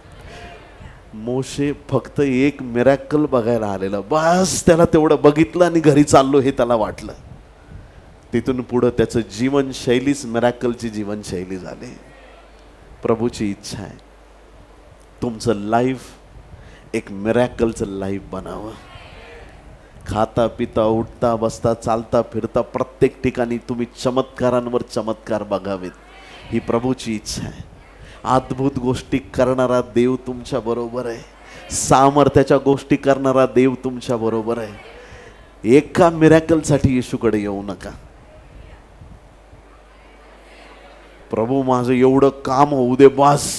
मोशे फक्त एक मिरॅकल बघायला आलेला, बस त्याला तेवढं बघितलं आणि घरी चाललो हे त्याला वाटलं. तिथून पुढं त्याचं जीवनशैलीच मिरॅकलची जीवनशैली झाली. प्रभूची इच्छा आहे तुमचं लाईफ एक मिरॅकलचं लाईफ बनावं. खाता पिता उठता बसता चालता फिरता प्रत्येक ठिकाणी तुम्ही चमत्कारांवर चमत्कार बघावेत, ही प्रभूची इच्छा आहे. अद्भुत गोष्टी करणारा देव तुमच्या बरोबर आहे. सामर्थ्याच्या गोष्टी करणारा देव तुमच्या बरोबर आहे. एका मिरॅकलसाठी येशूकडे येऊ नका. प्रभू माझं एवढं काम होऊ दे बस,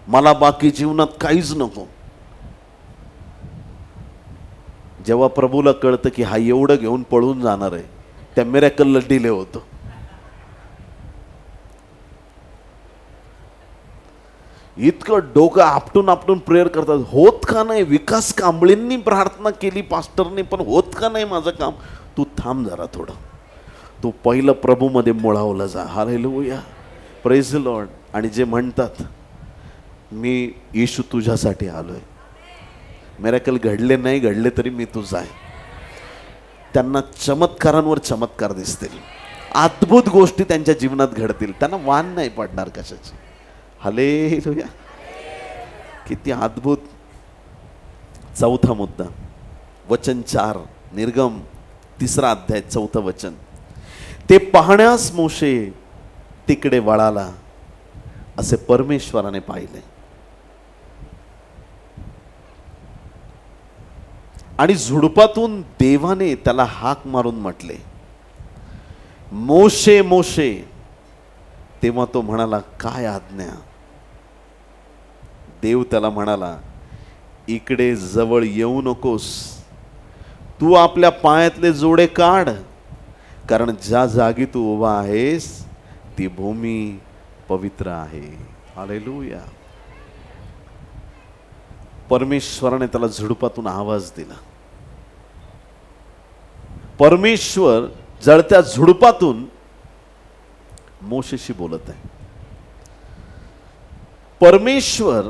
मला बाकी जीवनात काहीच नको. जेव्हा प्रभूला कळतं की हा एवढं घेऊन पळून जाणार आहे, त्या मिरॅकलला डिले होतो. इतकं डोकं आपटून आपटून प्रेयर करतात, होत का नाही. विकास कांबळेंनी प्रार्थना केली पास्टरने, पण होत का नाही माझं काम. तू थांब जरा थोडं, तू पहिलं प्रभूमध्ये मुळावलं जा. Hallelujah, praise the Lord. आणि जे म्हणतात मी येशू तुझ्यासाठी आलोय, मिरॅकल घडले नाही घडले तरी मी तुझा आहे, त्यांना चमत्कारांवर चमत्कार दिसतील, अद्भुत गोष्टी त्यांच्या जीवनात घडतील, त्यांना वाण नाही पडणार कशाची. हालेलुया, किती अद्भुत. चौथा मुद्दा, वचन 4, निर्गम 3 अध्याय 4 वचन. ते पाहण्यास मोशे तिकडे वळाला असे परमेश्वराने पाहिले, आणि झुडपातून देवाने त्याला हाक मारून म्हटले, मोशे मोशे. तेव्हा तो म्हणाला, काय आज्ञा. देव त्याला म्हणाला, इकडे जवळ येऊ नकोस, तू आपल्या पायातले जोडे काढ, कारण ज्या जागी तू उभा आहेस ती भूमी पवित्र आहे. हालेलुया. परमेश्वराने त्याला झुडपातून आवाज दिला. परमेश्वर जळत्या झुडपातून मोशेशी बोलत आहे. परमेश्वर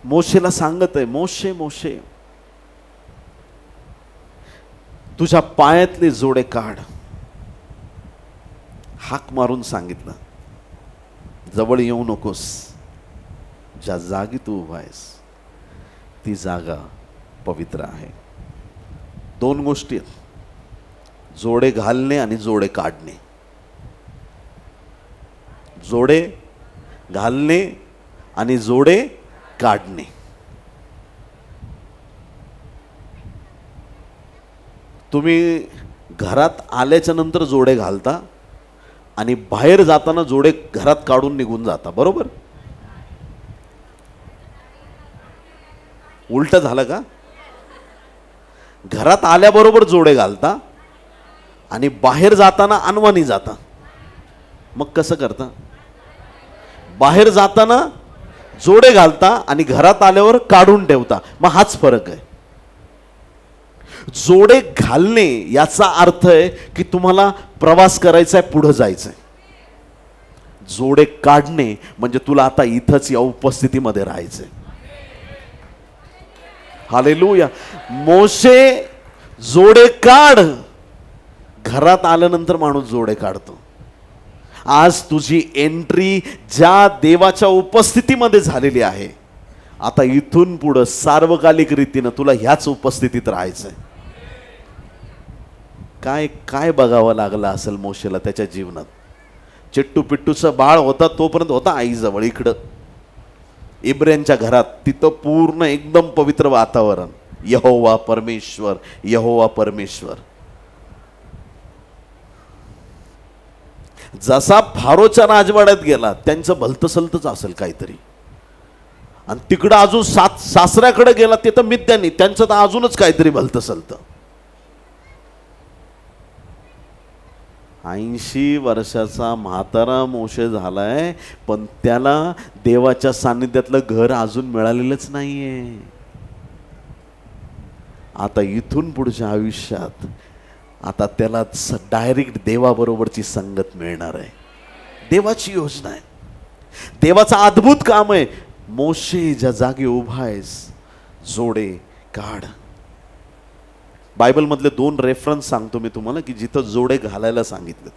मोशेला सांगत आहे, मोशे मोशे तुझ्या पायातले जोडे काढ. हाक मारून सांगितलं, जवळ येऊ नकोस, ज्या जागी तू उभा आहेस ती जागा पवित्र आहे. 2 गोष्टी आहेत, जोडे घालणे आणि जोडे काढणे. जोडे घालणे आणि जोडे काढणे. तुम्ही घरात आल्याच्या नंतर जोडे घालता आणि बाहेर जाताना जोडे घरात काढून निघून जाता, बरोबर? उलट झालं का? घरात आल्याबरोबर जोडे घालता आणि बाहेर जाताना अनवाणी जाता. मग कसं करता? बाहेर जाताना जोडे घालता आणि घरात आल्यावर काढून ठेवता. मग हाच फरक आहे. जोडे घालणे याचा अर्थ आहे की तुम्हाला प्रवास करायचा आहे, पुढे जायचंय. जोडे काढणे म्हणजे तुला आता इथंच या उपस्थितीमध्ये राहायचंय. हालेलुया. मोशे जोडे काढ. घरात आल्यानंतर माणूस जोडे काढतो. आज तुझी एंट्री ज्या देवाच्या उपस्थितीमध्ये झालेली आहे, आता इथून पुढं सार्वकालिक रीतीनं तुला ह्याच उपस्थितीत राहायचंय. काय काय बघावं लागलं असेल मोशेला त्याच्या जीवनात. चिट्टू पिट्टूचं बाळ होता तोपर्यंत होता आईजवळ, इकडं इब्राहिमच्या घरात, तिथं पूर्ण एकदम पवित्र वातावरण. यहोवा परमेश्वर, यहोवा परमेश्वर. जसा फारोच्या राजवाड्यात गेला, त्यांचं भलतसलतच असेल काहीतरी. आणि तिकडं अजून सासऱ्याकडे गेला, ते तर मिद्यानी, त्यांचं तर अजूनच काहीतरी भलतसलत. 80 वर्षाचा म्हातारा मोशे झालाय, पण त्याला देवाच्या सान्निध्यातलं घर अजून मिळालेलंच नाहीये. आता इथून पुढच्या आयुष्यात आता त्याला डायरेक्ट देवाबरोबरची संगत मिळणार आहे. देवाची योजना आहे, देवाचं अद्भुत काम आहे. मोशे ज्या जागी उभा आहेस, जोडे काढ. बायबलमधले 2 रेफरन्स सांगतो मी तुम्हाला की जिथं जोडे घालायला सांगितले.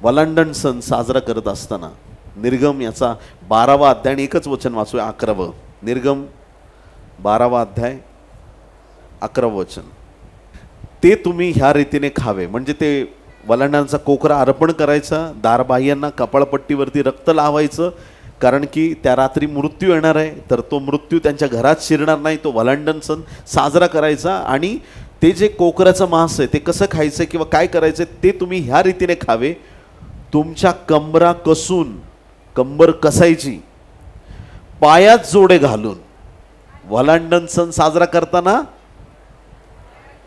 वलांडण सण साजरा करत असताना निर्गम याचा 12वा अध्याय आणि एकच वचन वाचूया, 11वं. निर्गम 12वा अध्याय 11वं वचन. ते तुम्ही ह्या रीतीने खावे. म्हणजे ते वलांडांचा कोकरा अर्पण करायचा, दारबाह्यांना कपाळपट्टीवरती रक्त लावायचं, कारण की त्या रात्री मृत्यू येणार आहे, तर तो मृत्यू त्यांच्या घरात शिरणार नाही. तो वलांडण सण साजरा करायचा. आणि ते जे कोकराचं मांस आहे ते कसं खायचं किंवा काय करायचं ते तुम्ही ह्या रीतीने खावे. तुमच्या कंबरा कसून, कंबर कसायची, पायात जोडे घालून. वलांडण सण साजरा करताना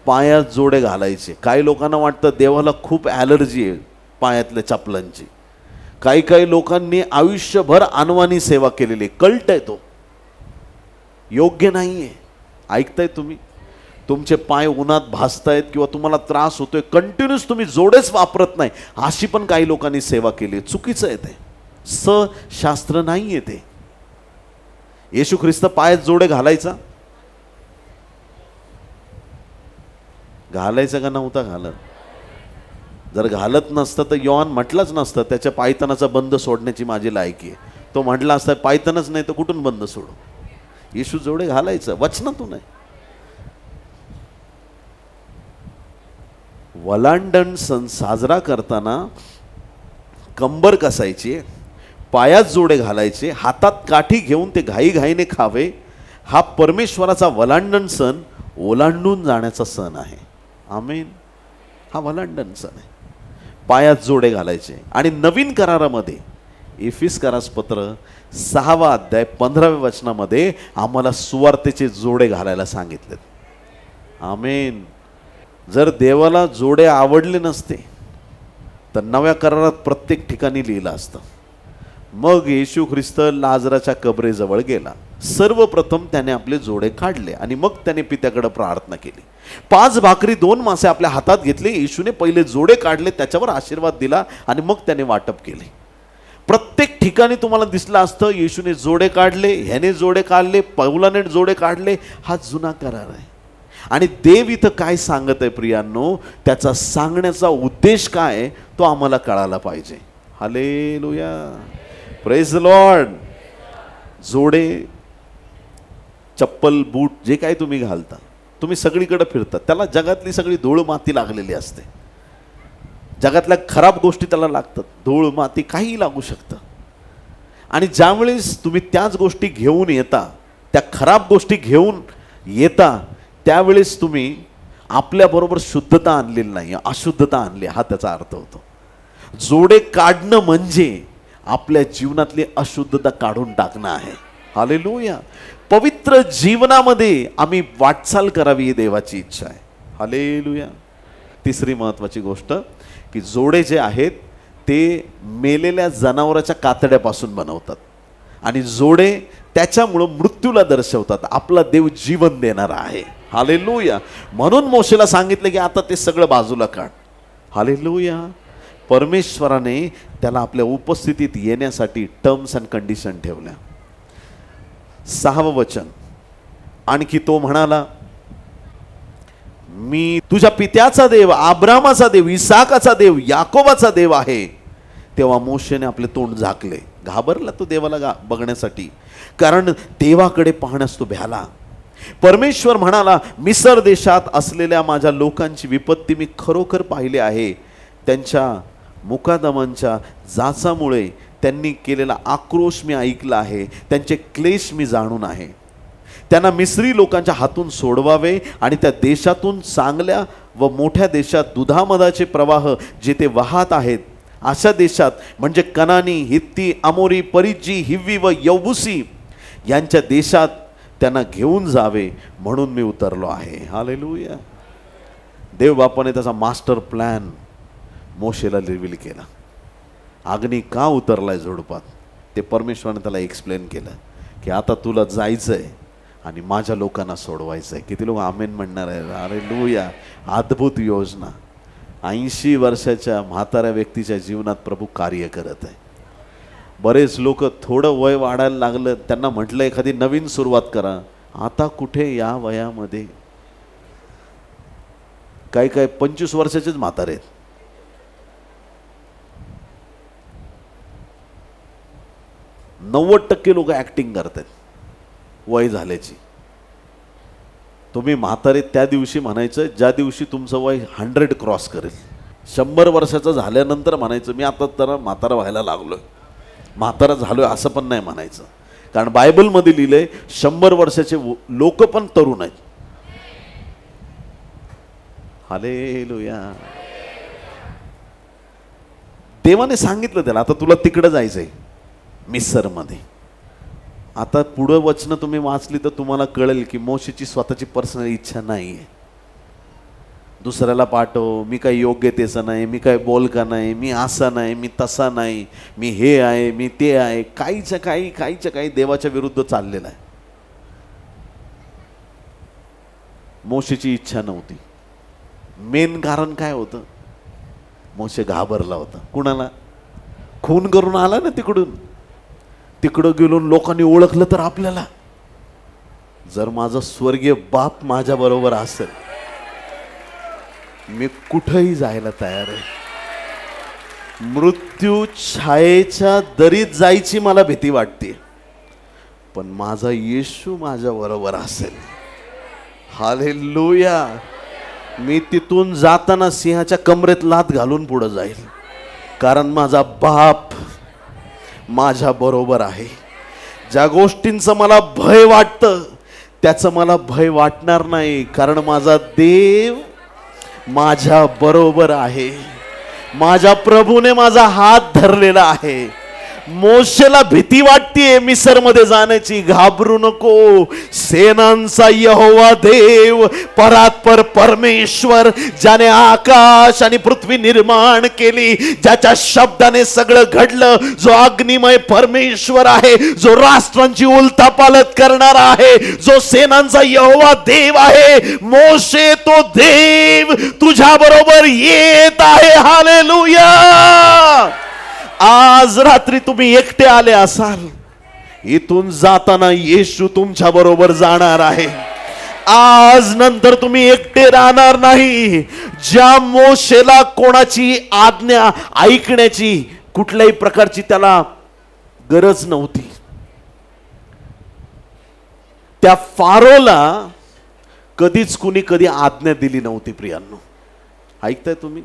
पायात जोडे घालायचे. काही लोकांना वाटतं देवाला खूप ॲलर्जी आहे पायातल्या चपलांची. काही लोकांनी आयुष्यभर अनवाणी सेवा केलेली, कल्ट आहे तो, योग्य नाही आहे. ऐकताय तुम्ही? तुमचे पाय उन्हात भासतायत किंवा तुम्हाला त्रास होतोय, कंटिन्यूस तुम्ही जोडेच वापरत नाही, अशी पण काही लोकांनी सेवा केली. चुकीचं आहे ते, शास्त्र नाही आहे ते. येशू ख्रिस्त पायात जोडे घालायचा का नव्हता घालत? जर घालत नसतं तर योहान म्हटलंच नसतं त्याच्या पायतनाचा बंद सोडण्याची माझी लायकी आहे. तो म्हटला असता पायतनच नाही तर कुठून बंद सोडू. येशू जोडे घालायचं, वचनातून आहे. वलांडण सण साजरा करताना कंबर कसायची, पायात जोडे घालायचे, हातात काठी घेऊन ते घाईघाईने खावे. हा परमेश्वराचा वलांडण सण ओलांडून जाण्याचा सण आहे. आमेन. हा वलांडण सण आहे. पायात जोडे घालायचे. आणि नवीन करारामध्ये एफिसकरास पत्र 6 अध्याय 15 वचनामध्ये आम्हाला सुवार्तेचे जोडे घालायला सांगितलेत. आमेन. जर देवाला जोडे आवडले नसते तर नव्या करारात प्रत्येक ठिकाणी लिहिलं असतं. मग येशू ख्रिस्त लाजराच्या कबरेजवळ गेला. सर्वप्रथम त्याने आपले जोडे काढले आणि मग त्याने पित्याकडे प्रार्थना केली. 5 भाकरी 2 मासे आपल्या हातात घेतले. येशूने पहिले जोडे काढले, त्याच्यावर आशीर्वाद दिला आणि मग त्याने वाटप केले. प्रत्येक ठिकाणी तुम्हाला दिसलं असतं येशूने जोडे काढले, ह्याने जोडे काढले, पौलाने जोडे काढले. हा जुना करार आहे. आणि देव इथं काय सांगत आहे प्रियांनो, त्याचा सांगण्याचा उद्देश काय तो आम्हाला कळायला पाहिजे. Hallelujah, praise the Lord. जोडे, चप्पल, बूट जे काही तुम्ही घालता, तुम्ही सगळीकडे फिरता, त्याला जगातली सगळी धूळ माती लागलेली असते. जगातल्या खराब गोष्टी त्याला लागतात, धूळ माती काही लागू शकतं. आणि ज्यावेळेस तुम्ही त्याच गोष्टी घेऊन येता, त्या खराब गोष्टी घेऊन येता, त्यावेळेस तुम्ही आपल्याबरोबर शुद्धता आणलेली नाही, अशुद्धता आणली, हा त्याचा अर्थ होतो. जोडे काढणं म्हणजे आपल्या जीवनातली अशुद्धता काढून टाकणं आहे. हालेलुया. पवित्र जीवनामध्ये आम्ही वाटचाल करावी ही देवाची इच्छा आहे. हालेलुया. तिसरी महत्त्वाची गोष्ट की जोडे जे आहेत ते मेलेल्या जनावराच्या कातड्यापासून बनवतात आणि जोडे त्याच्यामुळं मृत्यूला दर्शवतात. आपला देव जीवन देणारा आहे. हालेलुया. म्हणून मोशेला सांगितलं की आता ते सगळं बाजूला काढ. हालेलुया. परमेश्वराने त्याला आपल्या उपस्थितीत येण्यासाठी टर्म्स अँड कंडिशन ठेवल्या. 6वं वचन, आणखी तो म्हणाला, मी तुझ्या पित्याचा देव, अब्रामाचा देव, इसाकाचा देव, याकोबाचा देव आहे. तेव्हा मोशेने आपले तोंड झाकले. घाबरला तो देवाला बघण्यासाठी, कारण देवाकडे पाहण्यास तो भ्याला. परमेश्वर म्हणाला, मिस्र देशात असलेल्या माझ्या लोकांची विपत्ती मी खरोखर पाहिली आहे. त्यांच्या मुकादमांच्या जाचामुळे त्यांनी केलेला आक्रोश मी ऐकला आहे. त्यांचे क्लेश मी जाणून आहे. त्यांना मिस्री लोकांच्या हातून सोडवावे आणि त्या देशातून चांगल्या व मोठ्या देशात दुधामधाचे प्रवाह जेथे वाहत आहेत अशा देशात, म्हणजे कनानी, हित्ती, अमोरी, परिज्जी, हिव्वी व यौबुसी यांच्या देशात त्यांना घेऊन जावे म्हणून मी उतरलो आहे. हालेलुया. देवबापाने त्याचा मास्टर प्लॅन मोशेला रिव्हील केला. अग्नी का उतरलाय झुडपात ते परमेश्वराने त्याला एक्सप्लेन केलं की आता तुला जायचंय आणि माझ्या लोकांना सोडवायचंय. किती लोक आमेन म्हणणार आहे? हालेलुया. अद्भुत योजना. 80 वर्षाच्या म्हाताऱ्या व्यक्तीच्या जीवनात प्रभू कार्य करत आहे. बरेच लोक थोडं वय वाढायला लागलं, त्यांना म्हटलं एखादी नवीन सुरुवात करा. आता कुठे या वयामध्ये, काही 25 वर्षाचेच म्हातारे आहेत. 90% लोक ॲक्टिंग करतात वय झाल्याची. तुम्ही म्हातारे त्या दिवशी म्हणायचं ज्या दिवशी तुमचं वय 100 क्रॉस करेल. 100 वर्षाचं झाल्यानंतर म्हणायचं मी आता तर म्हातारा व्हायला लागलोय, म्हातारा झालोय असं पण नाही म्हणायचं. कारण बायबलमध्ये लिहिलंय 100 वर्षाचे लोक पण तरुण आहेत. हालेलुया. देवाने सांगितलं त्याला आता तुला तिकडे जायचंय मिस्रमध्ये. आता पुढं वचनं तुम्ही वाचली तर तुम्हाला कळेल की मोशेची स्वतःची पर्सनल इच्छा नाही आहे. दुसऱ्याला पाठव, मी काही योग्यतेचं नाही, मी काही बोलका नाही, मी असा नाही, मी तसा नाही, मी हे आहे, मी ते आहे, काहीच्या काही देवाच्या विरुद्ध चाललेलं आहे. मोशेची इच्छा नव्हती. मेन कारण काय होतं? मोशे घाबरला होता. कुणाला? खून करून आला ना तिकडून. तिकडं गेलो लोकांनी ओळखलं तर आपल्याला. जर माझा स्वर्गीय बाप माझ्या बरोबर असेल, मी कुठेही जायला तयार आहे. मृत्यू छायेच्या दरीत जायची मला भीती वाटते, पण माझा येशू माझ्या बरोबर असेल. हालेलुया. मी तिथून जाताना सिंहाच्या कमरेत लाथ घालून पुढे जाईल, कारण माझा बाप माझ्या बरोबर आहे. ज्या गोष्टींचं मला भय वाटतं त्याचं मला भय वाटणार नाही, कारण माझा देव माझ्या बरोबर आहे. माझ्या प्रभूने माझा हात धरलेला आहे. मोशेला भीती वाटतेय मिसरमध्ये जाण्याची. घाबरू नको. सेनांचा यहोवा देव, परात्पर परमेश्वर, ज्याने आकाश आणि पृथ्वी निर्माण केली, ज्याच्या शब्दाने सगळं घडलं, जो अग्निमय परमेश्वर आहे, जो राष्ट्रांची उलथापालट करणारा आहे, जो सेनांचा यहोवा देव आहे, मोशे तो देव तुझ्या बरोबर येत आहे. हालेलुया. आज रात्री तुम्ही एकटे आले असाल, इथून जाताना येशू तुमच्या बरोबर जाणार आहे. आज नंतर तुम्ही एकटे राहणार नाही. ज्या मोशेला कोणाची आज्ञा ऐकण्याची कुठल्याही प्रकारची त्याला गरज नव्हती, त्या फारोला कधीच कुणी कधी आज्ञा दिली नव्हती. प्रियांनो, ऐकताय तुम्ही?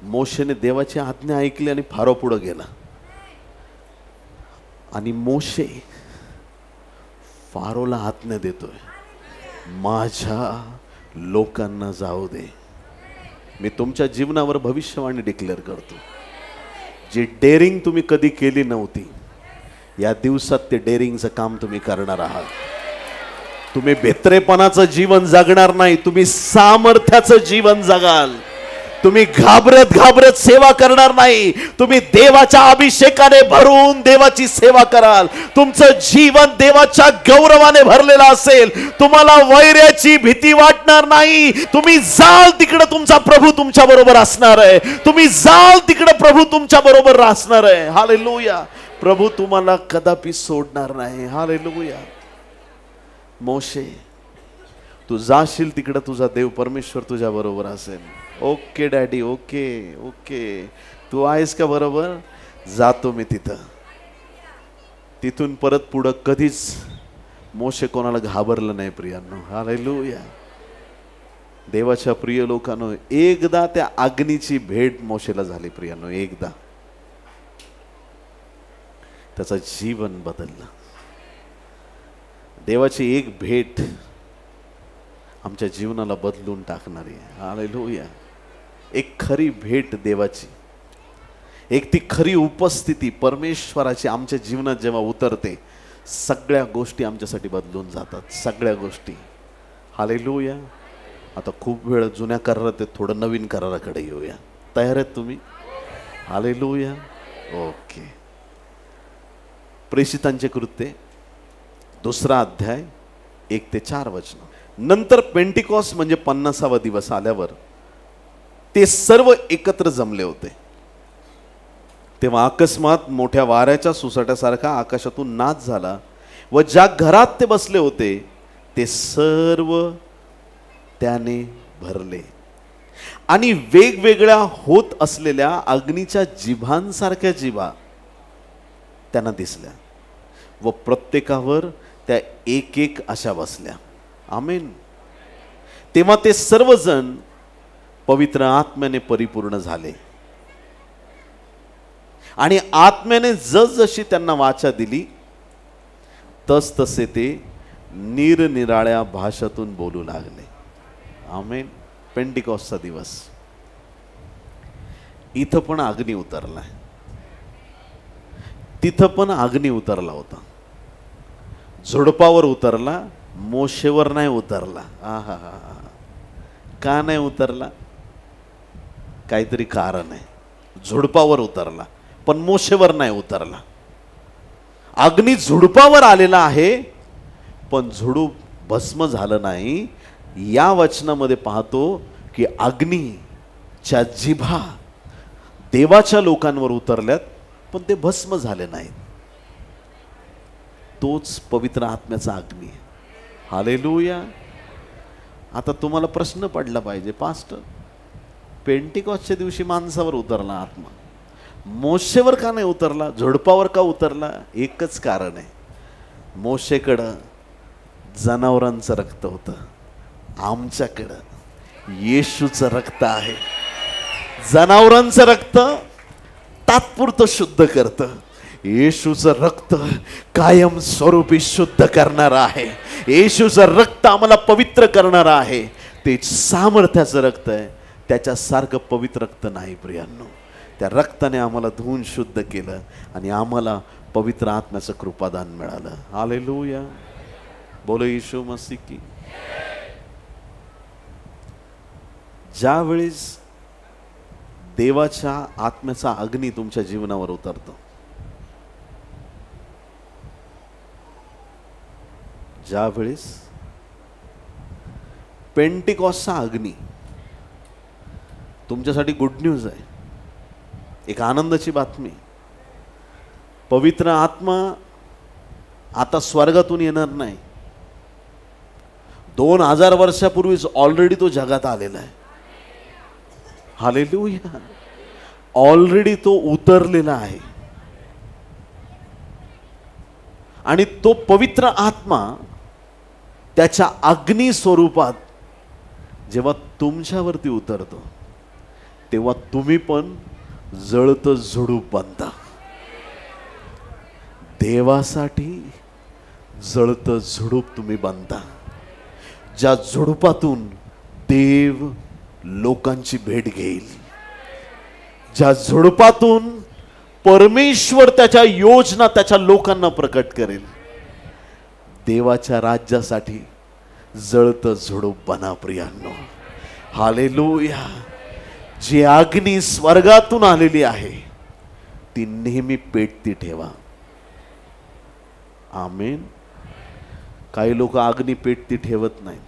मोशेने देवाची आज्ञा ऐकली आणि फारो पुढे गेला. आणि मोशे फारोला आज्ञा देतोय, माझ्या लोकांना जाऊ दे. मी तुमच्या जीवनावर भविष्यवाणी डिक्लेअर करतो. जी डेअरिंग तुम्ही कधी केली नव्हती, या दिवसात ते डेअरिंगचं काम तुम्ही करणार आहात. तुम्ही बेत्रेपणाचं जीवन जगणार नाही, तुम्ही सामर्थ्याचं जीवन जगाल. तुम्ही घाबरत घाबरत सेवा करणार नाही, तुम्ही देवाच्या अभिषेकाने भरून देवाची सेवा कराल. तुमचं जीवन देवाच्या गौरवाने भरलेलं असेल. तुम्हाला वैऱ्याची भीती वाटणार नाही. तुम्ही जाल तिकडे तुमचा प्रभू तुमच्या बरोबर असणार आहे. तुम्ही जाल तिकडे प्रभू तुमच्या बरोबर असणार आहे. हालेलुया. प्रभू तुम्हाला कदापि सोडणार नाही. हालेलुया. मोशे, तू जाशील तिकडे, तुझा देव परमेश्वर तुझ्या बरोबर असेल. Okay daddy, okay okay. तू आहेस का बरोबर? जातो मी तिथं. तिथून परत पुढं कधीच मोशे कोणाला घाबरलं नाही. प्रियांनो, हालेलुया. देवाच्या प्रिय लोकांनो, एकदा त्या अग्नीची भेट मोशेला झाली. प्रियांनो, एकदा त्याचं जीवन बदललं. देवाची एक भेट आमच्या जीवनाला बदलून टाकणारी आहे. हालेलुया. एक खरी भेट देवाची, एक ती खरी उपस्थिती परमेश्वराची आमच्या जीवनात जेव्हा उतरते, सगळ्या गोष्टी आमच्यासाठी बदलून जातात. सगळ्या गोष्टी. हालेलुया. आता खूप वेळ जुन्या करारात, थोडं नवीन कराराकडे येऊया. तयार आहेत तुम्ही? हालेलुया. ओके. प्रेषितांचे कृत्ये 2 अध्याय 1 ते 4 वचन. नंतर पेंटिकॉस्ट म्हणजे 50वा दिवस आल्यावर ते सर्व एकत्र जमले होते. तेव्हा अकस्मात मोठ्या वाऱ्याच्या सुसाट्यासारखा आकाशातून नाद झाला व ज्या घरात ते बसले होते ते सर्व त्याने भरले आणि वेगवेगळ्या होत असलेल्या अग्नीच्या जिभांसारख्या जिभा त्यांना दिसल्या व प्रत्येकावर त्या एक एक अशा बसल्या. आमेन. तेव्हा ते सर्वजण पवित्र आत्म्याने परिपूर्ण झाले आणि आत्म्याने जसजशी त्यांना वाचा दिली तस तसे ते निरनिराळ्या भाषातून बोलू लागले. आमेन. पेंटिकॉस्टचा दिवस. इथं पण अग्नी उतरलाय, तिथं पण अग्नी उतरला होता. झुडपावर उतरला, मोशेवर नाही उतरला. का नाही उतरला? काहीतरी कारण आहे. झुडपावर उतरला पण मोशेवर नाही उतरला. अग्नी झुडपावर आलेला आहे पण झुडूप भस्म झालं नाही. या वचनामध्ये पाहतो की अग्नीच्या जिभा देवाच्या लोकांवर उतरल्यात पण ते भस्म झाले नाहीत. तोच पवित्र आत्म्याचा अग्नी आहे. हालेलुया. आता तुम्हाला प्रश्न पडला पाहिजे, पास्टर पेंटिकॉसच्या दिवशी माणसावर उतरला आत्मा, मोशेवर का नाही उतरला, झुडपावर का उतरला? एकच कारण आहे, मोशेकडं जनावरांचं रक्त होतं, आमच्याकडं येशूचं रक्त आहे. जनावरांचं रक्त तात्पुरतं शुद्ध करतं, येशूचं रक्त कायम स्वरूपी शुद्ध करणार आहे. येशूचं रक्त आम्हाला पवित्र करणार आहे. ते सामर्थ्याचं रक्त आहे, त्याच्यासारखं पवित्र रक्त नाही प्रियांनो. त्या रक्ताने आम्हाला धुवून शुद्ध केलं आणि आम्हाला पवित्र आत्म्याचं कृपादान मिळालं. हालेलुया. बोलो येशू मसीह की. ज्यावेळेस देवाच्या आत्म्याचा अग्नी तुमच्या जीवनावर उतरतो, ज्यावेळेस पेंटिकॉसचा अग्नी तुमच्यासाठी गुड न्यूज आहे, एक आनंदाची बातमी. पवित्र आत्मा आता स्वर्गातून येणार नाही. 2000 वर्षापूर्वीच ऑलरेडी तो जगात आलेला आहे. हालेलुया. ऑलरेडी तो उतरलेला आहे आणि तो पवित्र आत्मा त्याच्या अग्नी स्वरूपात जेव्हा तुमच्यावरती उतरतो तेव्हा तुम्ही पण जळतं झुडूप बनता. देवासाठी जळतं झुडूप तुम्ही बनता, ज्या झुडूपातून देव लोकांची भेट घेईल, ज्या झुडपातून परमेश्वर त्याच्या योजना त्याच्या लोकांना प्रकट करेल. देवाच्या राज्यासाठी जळतं झुडूप बना प्रियांनो. हालेलुया. जी अग्नी स्वर्गातून आलेली आहे ती नेहमी पेटती ठेवा. आमेन. काही लोक अग्नी पेटती ठेवत नाही.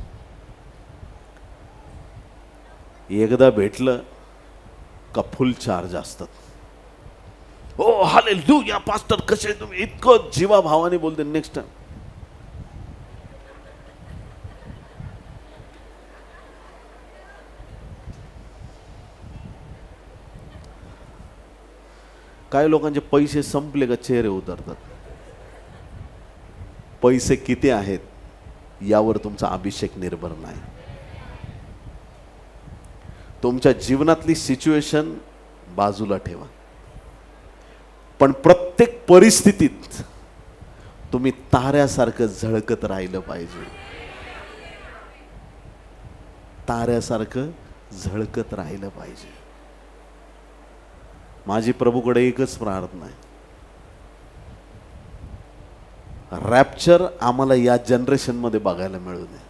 एकदा भेटलं का फुल चार्ज असतात. ओ हालेलुया पास्टर कसे तुम्ही, इतकं जीवाभावाने बोलते. नेक्स्ट टाइम काही लोकांचे पैसे संपले का चेहरे उतरतात. पैसे किती आहेत यावर तुमचा अभिषेक निर्भर नाही. तुमच्या जीवनातली सिच्युएशन बाजूला ठेवा, पण प्रत्येक परिस्थितीत तुम्ही ताऱ्यासारखं झळकत राहिलं पाहिजे. ताऱ्यासारखं झळकत राहिलं पाहिजे. माझी प्रभूकडे एकच प्रार्थना आहे, रॅप्चर आम्हाला या जनरेशनमध्ये बघायला मिळू नये.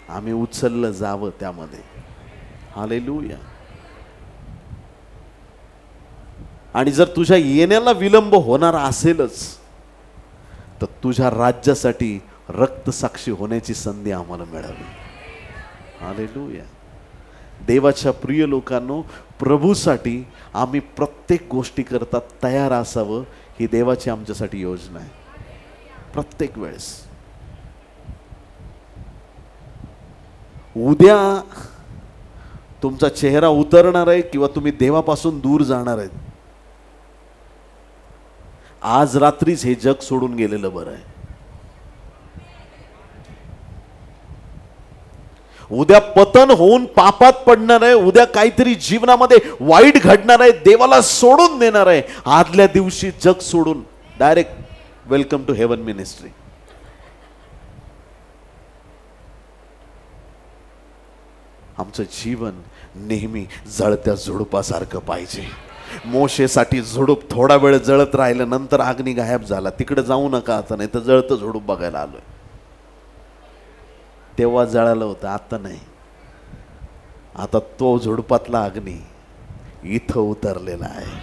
आम्ही उचललं जावं त्यामध्ये. हालेलुया. आणि जर तुझ्या येण्याला विलंब होणार असेलच तर तुझ्या राज्यासाठी रक्तसाक्षी होण्याची संधी आम्हाला मिळावी. हालेलुया. देवाच्या प्रिय लोकांनो, प्रभूसाठी आम्ही प्रत्येक गोष्टी करता तयार असावं ही देवाची आमच्यासाठी योजना आहे. प्रत्येक वेळेस. उद्या तुमचा चेहरा उतरणार आहे किंवा तुम्ही देवापासून दूर जाणार आहेत. आज रात्रीच हे जग सोडून गेलेलं बरं आहे. उद्या पतन होऊन पापात पडणार आहे. उद्या काहीतरी जीवनामध्ये वाईट घडणार आहे, देवाला सोडून देणार आहे. आदल्या दिवशी जग सोडून direct welcome to heaven ministry. आमचं जीवन नेहमी जळत्या झुडपासारखं पाहिजे. मोशेसाठी झुडूप थोडा वेळ जळत राहिलं, नंतर अग्नी गायब झाला. तिकडे जाऊ नका आता, नाही तर जळतं झुडूप बघायला आलोय. तेव्हा जळालं होतं, आता नाही. आता तो झुडपातला अग्नी इथं उतरलेला आहे,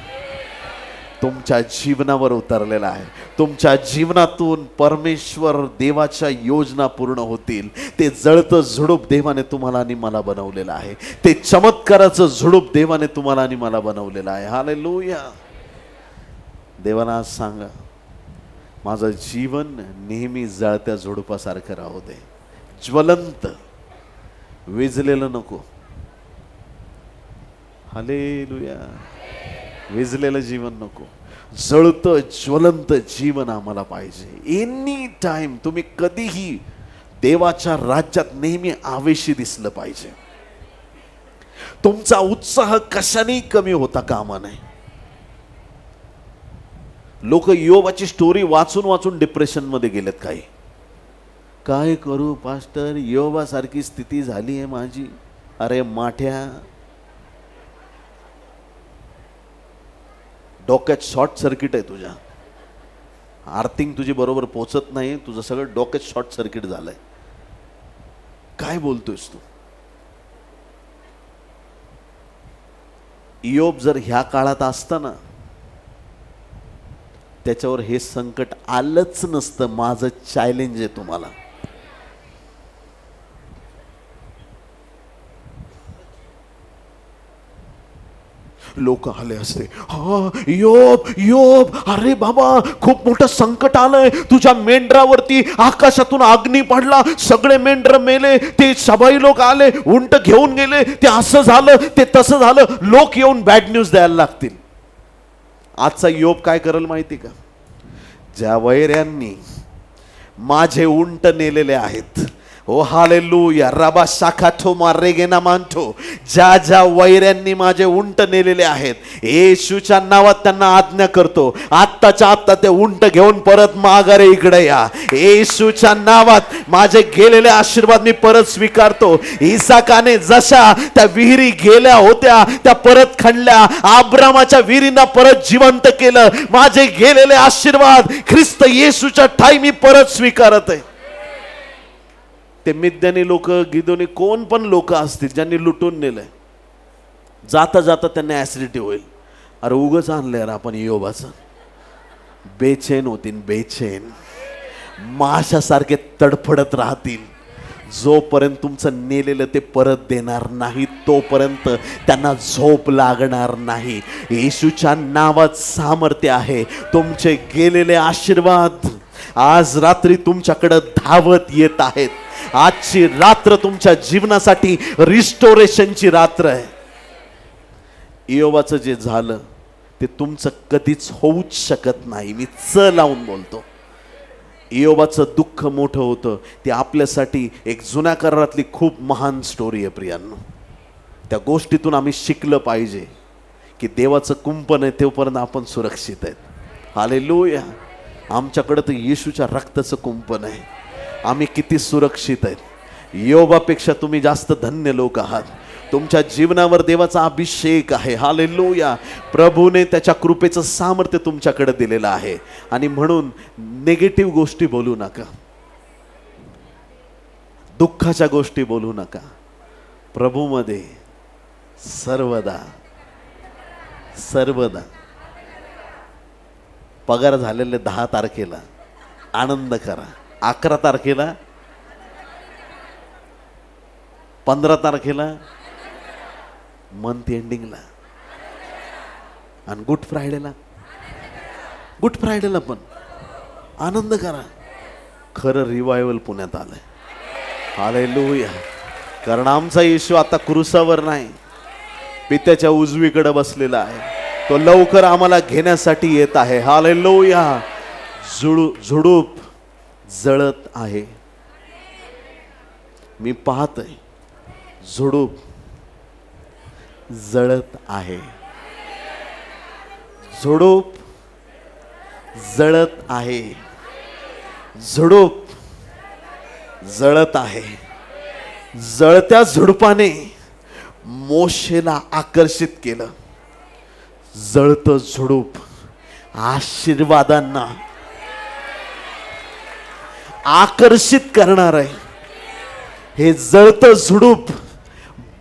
तुमच्या जीवनावर उतरलेला आहे. तुमच्या जीवनातून परमेश्वर देवाच्या योजना पूर्ण होतील. ते जळतं झुडूप देवाने तुम्हाला आणि मला बनवलेलं आहे. ते चमत्काराचं झुडूप देवाने तुम्हाला आणि मला बनवलेलं आहे. हालेलुया. देवाला आज सांगा, माझं जीवन नेहमी जळत्या झुडुपासारखं राहू दे, ज्वलंत, विझलेलं नको. हालेलुया. विझलेलं जीवन नको, जळतं ज्वलंत जीवन आम्हाला पाहिजे. एनी टाइम तुम्ही कधीही देवाच्या राज्यात नेहमी आवेशी दिसलं पाहिजे. तुमचा उत्साह कशाने कमी होता कामा नये. लोक योबाची स्टोरी वाचून वाचून डिप्रेशन मध्ये गेलेत. काही काय करू पास्टर, योबासारखी स्थिती झाली आहे माझी. अरे माठ्या, डोक्यात शॉर्ट सर्किट आहे तुझ्या. आर्थिंग तुझी बरोबर पोचत नाही, तुझं सगळं डोक्यात शॉर्ट सर्किट झालंय. काय बोलतोयस तू? इयोब जर ह्या काळात असता ना, त्याच्यावर हे संकट आलंच नसतं. माझं चॅलेंज आहे तुम्हाला. लोक आले असते, हा योब योब, अरे बाबा खूप मोठं संकट आलंय तुझ्या मेंढरावरती, आकाशातून अग्नी पडला, सगळे मेंढर मेले, ते सबाई लोक आले, उंट घेऊन गेले, ते असं झालं, ते तसं झालं. लोक येऊन बॅड न्यूज द्यायला लागतील. आजचा योब काय करेल माहिती का? ज्या वैऱ्यांनी माझे उंट नेलेले आहेत, ओ हालेलुया, रबा शाखाठो मारेगेना मानतो, ज्या ज्या वैऱ्यांनी माझे उंट नेलेले आहेत, येशूच्या नावात त्यांना आज्ञा करतो, आत्ताच्या आत्ता ते उंट घेऊन परत माघारे इकडे या. येशूच्या नावात माझे गेलेले आशीर्वाद मी परत स्वीकारतो. इसाकाने जशा त्या विहिरी गेल्या होत्या त्या परत खणल्या, अब्रामाच्या विहिरींना परत जिवंत केलं. माझे गेलेले आशीर्वाद ख्रिस्त येशूच्या ठाई मी परत स्वीकारत आहे. ते मिद्यानी लोक, गिदोनी, कोण पण लोक असतील ज्यांनी लुटून नेलंय, जाता जाता त्यांना ऍसिडिटी होईल. अरे उगच आणलं यार आपण योबाचं. बेचैन होतील, बेचैन माशासारखे तडफडत राहतील. जोपर्यंत तुमचं नेलेलं ते परत देणार नाही तोपर्यंत त्यांना झोप लागणार नाही. येशूच्या नावात सामर्थ्य आहे. तुमचे गेलेले आशीर्वाद आज रात्री तुमच्याकडे धावत येत आहेत. आजची रात्र तुमच्या जीवनासाठी रिस्टोरेशनची रात्र आहे. इयोबाचं जे झालं ते तुमचं कधीच होऊच शकत नाही. मी लावून बोलतो. इयोबाचं दुःख मोठं होतं. ते आपल्यासाठी एक जुन्या करारातली खूप महान स्टोरी आहे प्रियांनो. त्या गोष्टीतून आम्ही शिकलं पाहिजे की देवाचं कुंपण आहे तोपर्यंत आपण सुरक्षित आहेत. हालेलुया. आमच्याकडे तर येशूच्या रक्ताचं कुंपण आहे. आम्ही किती सुरक्षित आहेत. योबापेक्षा तुम्ही जास्त धन्य लोक आहात. तुमच्या जीवनावर देवाचा अभिषेक आहे. हालेलुया. प्रभूने त्याच्या कृपेचं सामर्थ्य तुमच्याकडे दिलेलं आहे. आणि म्हणून नेगेटिव्ह गोष्टी बोलू नका, दुःखाच्या गोष्टी बोलू नका. प्रभूमध्ये सर्वदा सर्वदा पगार झालेले 10 तारखेला आनंद करा, 11 तारखेला, 15 तारखेला, मंथ एंडिंगला, आणि गुड फ्रायडेला पण आनंद करा. खरं रिवायवल पुण्यात आलंय. हालेलुया. कारण आमचा येशू आता क्रूसावर नाही, पित्याच्या उजवीकडे बसलेला आहे. तो लवकर आम्हाला घेण्यासाठी येत आहे. हालेलुया. झुडूप जळत आहे. मी पाहतोय झुडूप जळत आहे. झुडूप जळत आहे. झुडूप जळत आहे. जळत्या झुडपाने मोशेला आकर्षित केलं. जळतं झुडूप आशीर्वादांना आकर्षित करणार आहे. हे जळतं झुडूप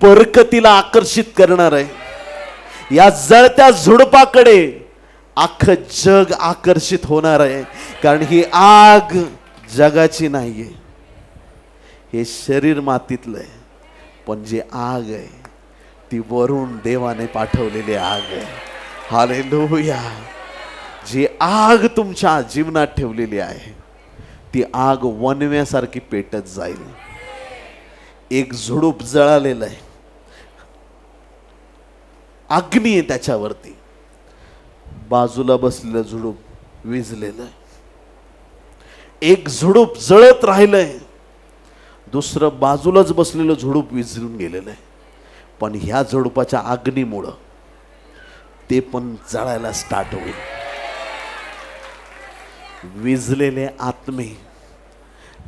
बरकतीला आकर्षित करणार आहे। या जळत्या झुडपाकडे अख्खं जग आकर्षित होणार आहे, कारण ही आग जगाची नाहीये, हे शरीर मातीतलं आहे, पण जी आग आहे ती वरून देवाने पाठवलेली आग आहे। हालेलुया। जी आग तुमच्या जीवनात ठेवलेली आहे ती आग वणव्यासारखी पेटत जाईल। एक झुडूप जळालेलं आहे, अग्नी आहे त्याच्यावरती, बाजूला बसलेलं झुडूप विझलेलं आहे। एक झुडूप जळत राहिलंय, दुसरं बाजूलाच बसलेलं झुडूप विझून गेलेलं आहे, पण ह्या झुडुपाच्या अग्नीमुळं ते पण जळायला स्टार्ट होईल। विझलेले आत्मे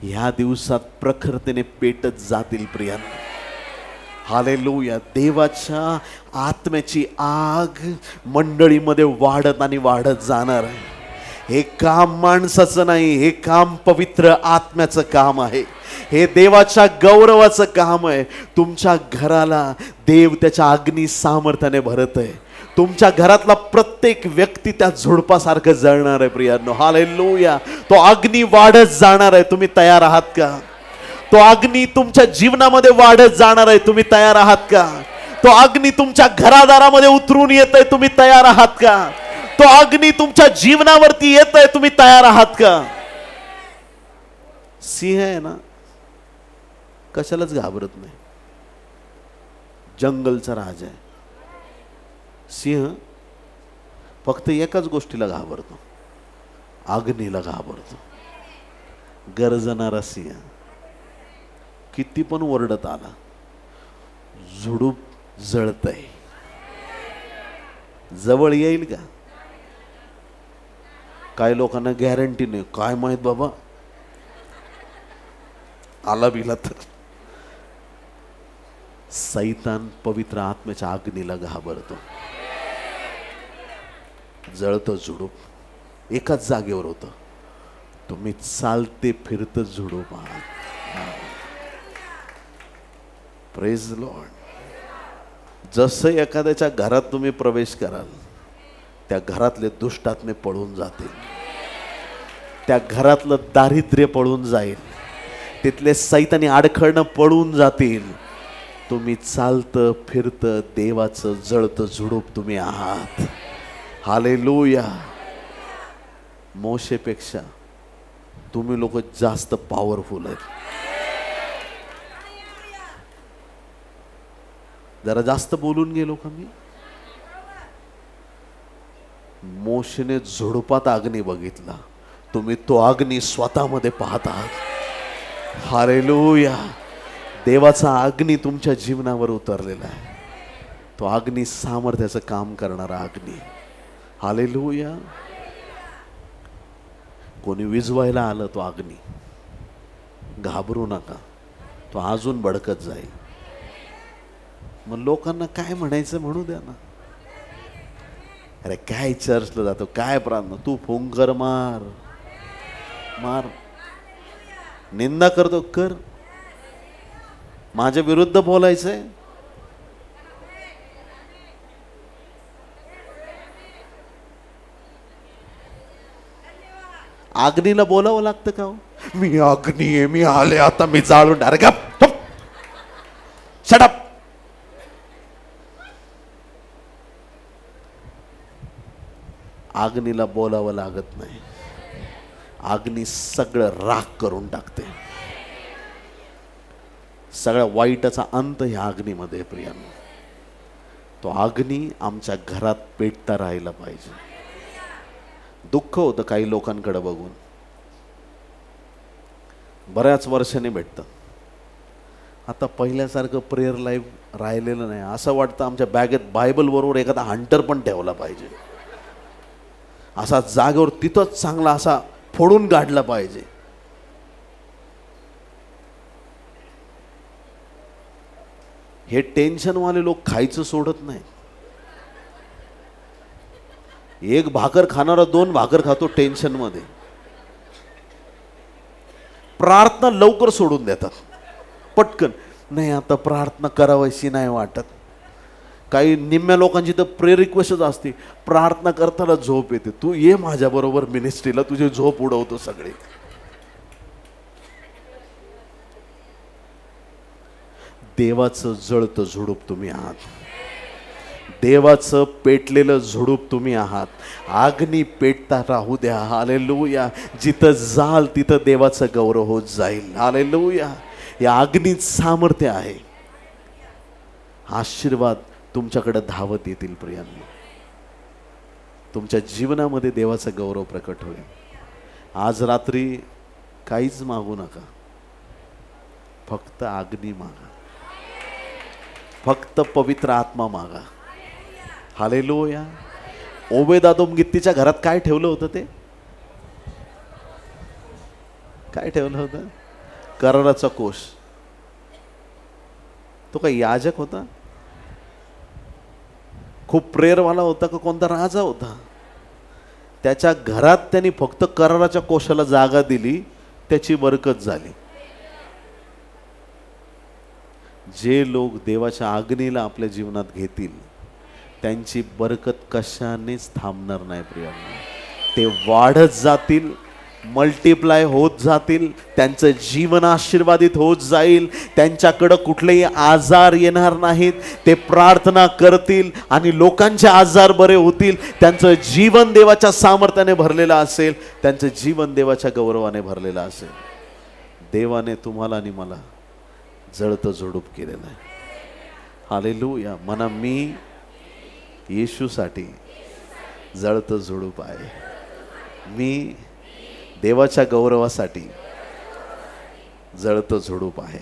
ह्या दिवसात प्रखरतेने पेटत जातील प्रियांनो। हालेलुया। देवाच्या आत्म्याची आग मंडळीमध्ये वाढत आणि वाढत जाणार आहे। हे काम माणसाचं नाही, हे काम पवित्र आत्म्याचं काम आहे, हे देवाच्या गौरवाचं काम आहे। तुमच्या घराला देव त्याच्या अग्नी सामर्थ्याने भरत आहे। तुमच्या घरातला प्रत्येक व्यक्ती त्या झुडपासारखं जळणार आहे प्रियांनो। हालेलुया। तो अग्नी वाढत जाणार आहे, तुम्ही तयार आहात का? तो अग्नी तुमच्या जीवनामध्ये वाढत जाणार आहे, तुम्ही तयार आहात का? तो अग्नी तुमच्या घरादारामध्ये उतरून येतोय, तुम्ही तयार आहात का? तो अग्नी तुमच्या जीवनावरती येतोय, तुम्ही तयार आहात का? सिंह आहे ना, कशालाच घाबरत नाही, जंगलचा राजा आहे। सिंह फक्त एकाच गोष्टीला घाबरतो, अग्नीला घाबरतो। गर्जणारा सिंह किती पण ओरडत आला, झुडूप जळतय, जवळ येईल का? काही लोकांना गॅरंटी नाही, काय माहित बाबा, आला बिला तर। सैतान पवित्र आत्म्याच्या अग्नीला घाबरतो। जळतं झुडूप एकाच जागेवर होतं, तुम्ही चालते फिरत झुडूप आहात। Praise Lord. जसं एखाद्याच्या घरात तुम्ही प्रवेश कराल, त्या घरातले दुष्टात्मे पळून जातील, त्या घरातलं दारिद्र्य पळून जाईल, तिथले सैतानी अडखळणं पळून जातील। तुम्ही चालतं फिरतं देवाचं जळतं झुडूप तुम्ही आहात। हालेलुया। मोशेपेक्षा तुम्ही लोक जास्त पॉवरफुल आहेत। जरा जास्त बोलून गेलो का मी? मोशेने झुडपात अग्नी बघितला, तुम्ही तो अग्नी स्वतःमध्ये पाहत आहात। हालेलुया। देवाचा अग्नी तुमच्या जीवनावर उतरलेला आहे, तो अग्नी सामर्थ्याचं काम करणारा अग्नी। हालेलुया। कोणी विझवायला आलं तो अग्नी, घाबरू नका, तो अजून भडकत जाईल। मग लोकांना काय म्हणायचं म्हणू द्या ना, अरे काय चर्चला जातो, काय प्रार्थना, तू फुंकर मार मार, निंदा करतो कर, माझ्या विरुद्ध बोलायचंय, अग्नीला बोलावं लागतं का? मी अग्नी आहे, मी आले आता, मी जाळून डायरेक्ट शट अप। अग्नीला बोलावं लागत नाही, अग्नी सगळं राख करून टाकते। सगळ्या वाईटाचा अंत ह्या अग्नीमध्ये प्रियांनो। तो अग्नी आमच्या घरात पेटता राहिला पाहिजे। दुःख होतं काही लोकांकडे बघून, बऱ्याच वर्षांनी भेटतं, आता पहिल्यासारखं प्रेयर लाईफ राहिलेलं नाही। असं वाटतं आमच्या बॅगेत बायबल बरोबर एखादा हंटर पण ठेवला पाहिजे, असा जागेवर तिथंच चांगला असा फोडून काढला पाहिजे। हे टेन्शनवाले लोक खायचं सोडत नाही, एक भाकर खाणारा 2 भाकर खातो टेन्शन मध्ये, प्रार्थना लवकर सोडून देतात पटकन। नाही आता प्रार्थना करावीशी नाही वाटत. काही निम्म्या लोकांची तर प्रेयर रिक्वेस्टच असते, प्रार्थना करताना झोप येते, तू ये माझ्याबरोबर मिनिस्ट्रीला, तुझी झोप उडवतो सगळे. देवाचं जळतं झुडूप तुम्ही आहात. देवाचं पेटलेलं झुडूप तुम्ही आहात. अग्नी पेटता राहू द्या. हालेलुया. जिथं जाल तिथं देवाचं गौरव होत जाईल. हालेलुया. या अग्नीत सामर्थ्य आहे. आशीर्वाद तुमच्याकडे धावत येतील प्रियांनो. तुमच्या जीवनामध्ये देवाचं गौरव प्रकट होईल. आज रात्री काहीच मागू नका, फक्त अग्नी मागा, फक्त पवित्र आत्मा मागा. हालेलुया. ओबेदादोम गित्तीच्या घरात काय ठेवलं होतं? ते काय ठेवलं होतं? कराराचा कोश. तो काय याजक होता? खूप प्रेयरवाला होता का कोणता राजा होता? त्याच्या घरात त्यांनी फक्त कराराच्या कोशाला जागा दिली, त्याची बरकत झाली. जे लोक देवाच्या अग्नीला आपल्या जीवनात घेतील त्यांची बरकत कशानेच थांबणार नाही प्रियांनो. ते वाढत जातील, मल्टिप्लाय होत जातील, त्यांचं जीवन आशीर्वादित होत जाईल. त्यांच्याकडं कुठलेही आजार येणार नाहीत. ते प्रार्थना करतील आणि लोकांचे आजार बरे होतील. त्यांचं जीवन देवाच्या सामर्थ्याने भरलेलं असेल, त्यांचं जीवन देवाच्या गौरवाने भरलेलं असेल. देवाने तुम्हाला आणि मला जळतं झुडूप केलेलं आहे. हालेलुया. म्हणा, मी येशूसाठी जळतं झुडूप आहे. मी देवाच्या गौरवासाठी जळतं झुडूप आहे.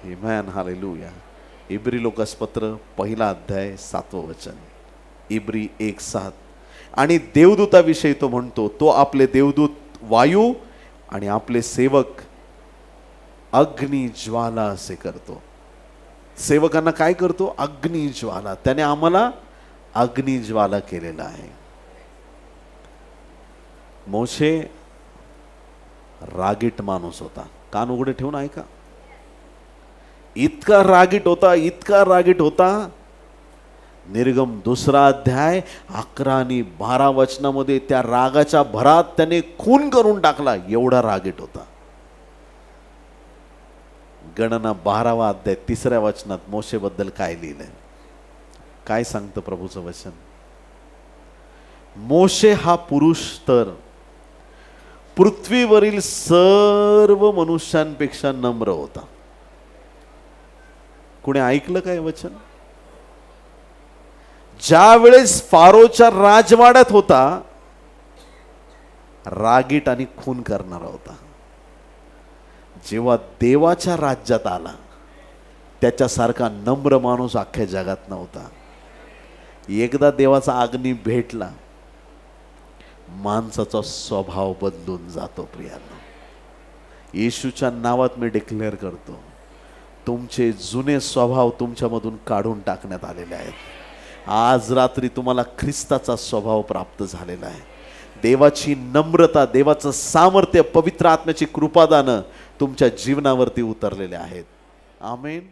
आमेन. हालेलुया. इब्री लोकासपत्र 1 अध्याय 7 वचन. इब्री 1:7. आणि देवदूताविषयी तो म्हणतो, तो आपले देवदूत वायू आणि आपले सेवक अग्नी ज्वाला असे करतो. सेवकांना काय करतो? अग्नी ज्वाला. त्याने आम्हाला अग्नी ज्वाला केलेला आहे. मोशे रागीट माणूस होता. कान उघडे ठेवून ऐका. इतका रागीट होता, इतका रागीट होता. निर्गम 2 अध्याय 11 आणि 12 वचनामध्ये त्या रागाच्या भरात त्याने खून करून टाकला. एवढा रागीट होता. गणना 12 अध्याय 3 वचनात मोशेबद्दल काय लिहिलंय? काय सांगतं प्रभूचं वचन? मोशे हा पुरुष तर पृथ्वीवरील सर्व मनुष्यांपेक्षा नम्र होता. कुणी ऐकलं काय वचन? ज्या वेळेस फारोच्या राजवाड्यात होता, रागीट आणि खून करणारा होता. जेव्हा देवाच्या राज्यात आला, त्याच्यासारखा नम्र माणूस अख्ख्या जगात नव्हता. एकदा देवाचा अग्नी भेटला, माणसाचा स्वभाव बदलून जातो प्रियांनो. येशूच्या नावात मी डिक्लेअर करतो, तुमचे जुने स्वभाव तुमच्यामधून काढून टाकण्यात आलेले आहेत. आज रात्री तुम्हाला ख्रिस्ताचा स्वभाव प्राप्त झालेला आहे. देवाची नम्रता, देवाचं सामर्थ्य, पवित्र आत्म्याची कृपादानं तुमच्या जीवनावरती उतरलेले आहेत. आमेन.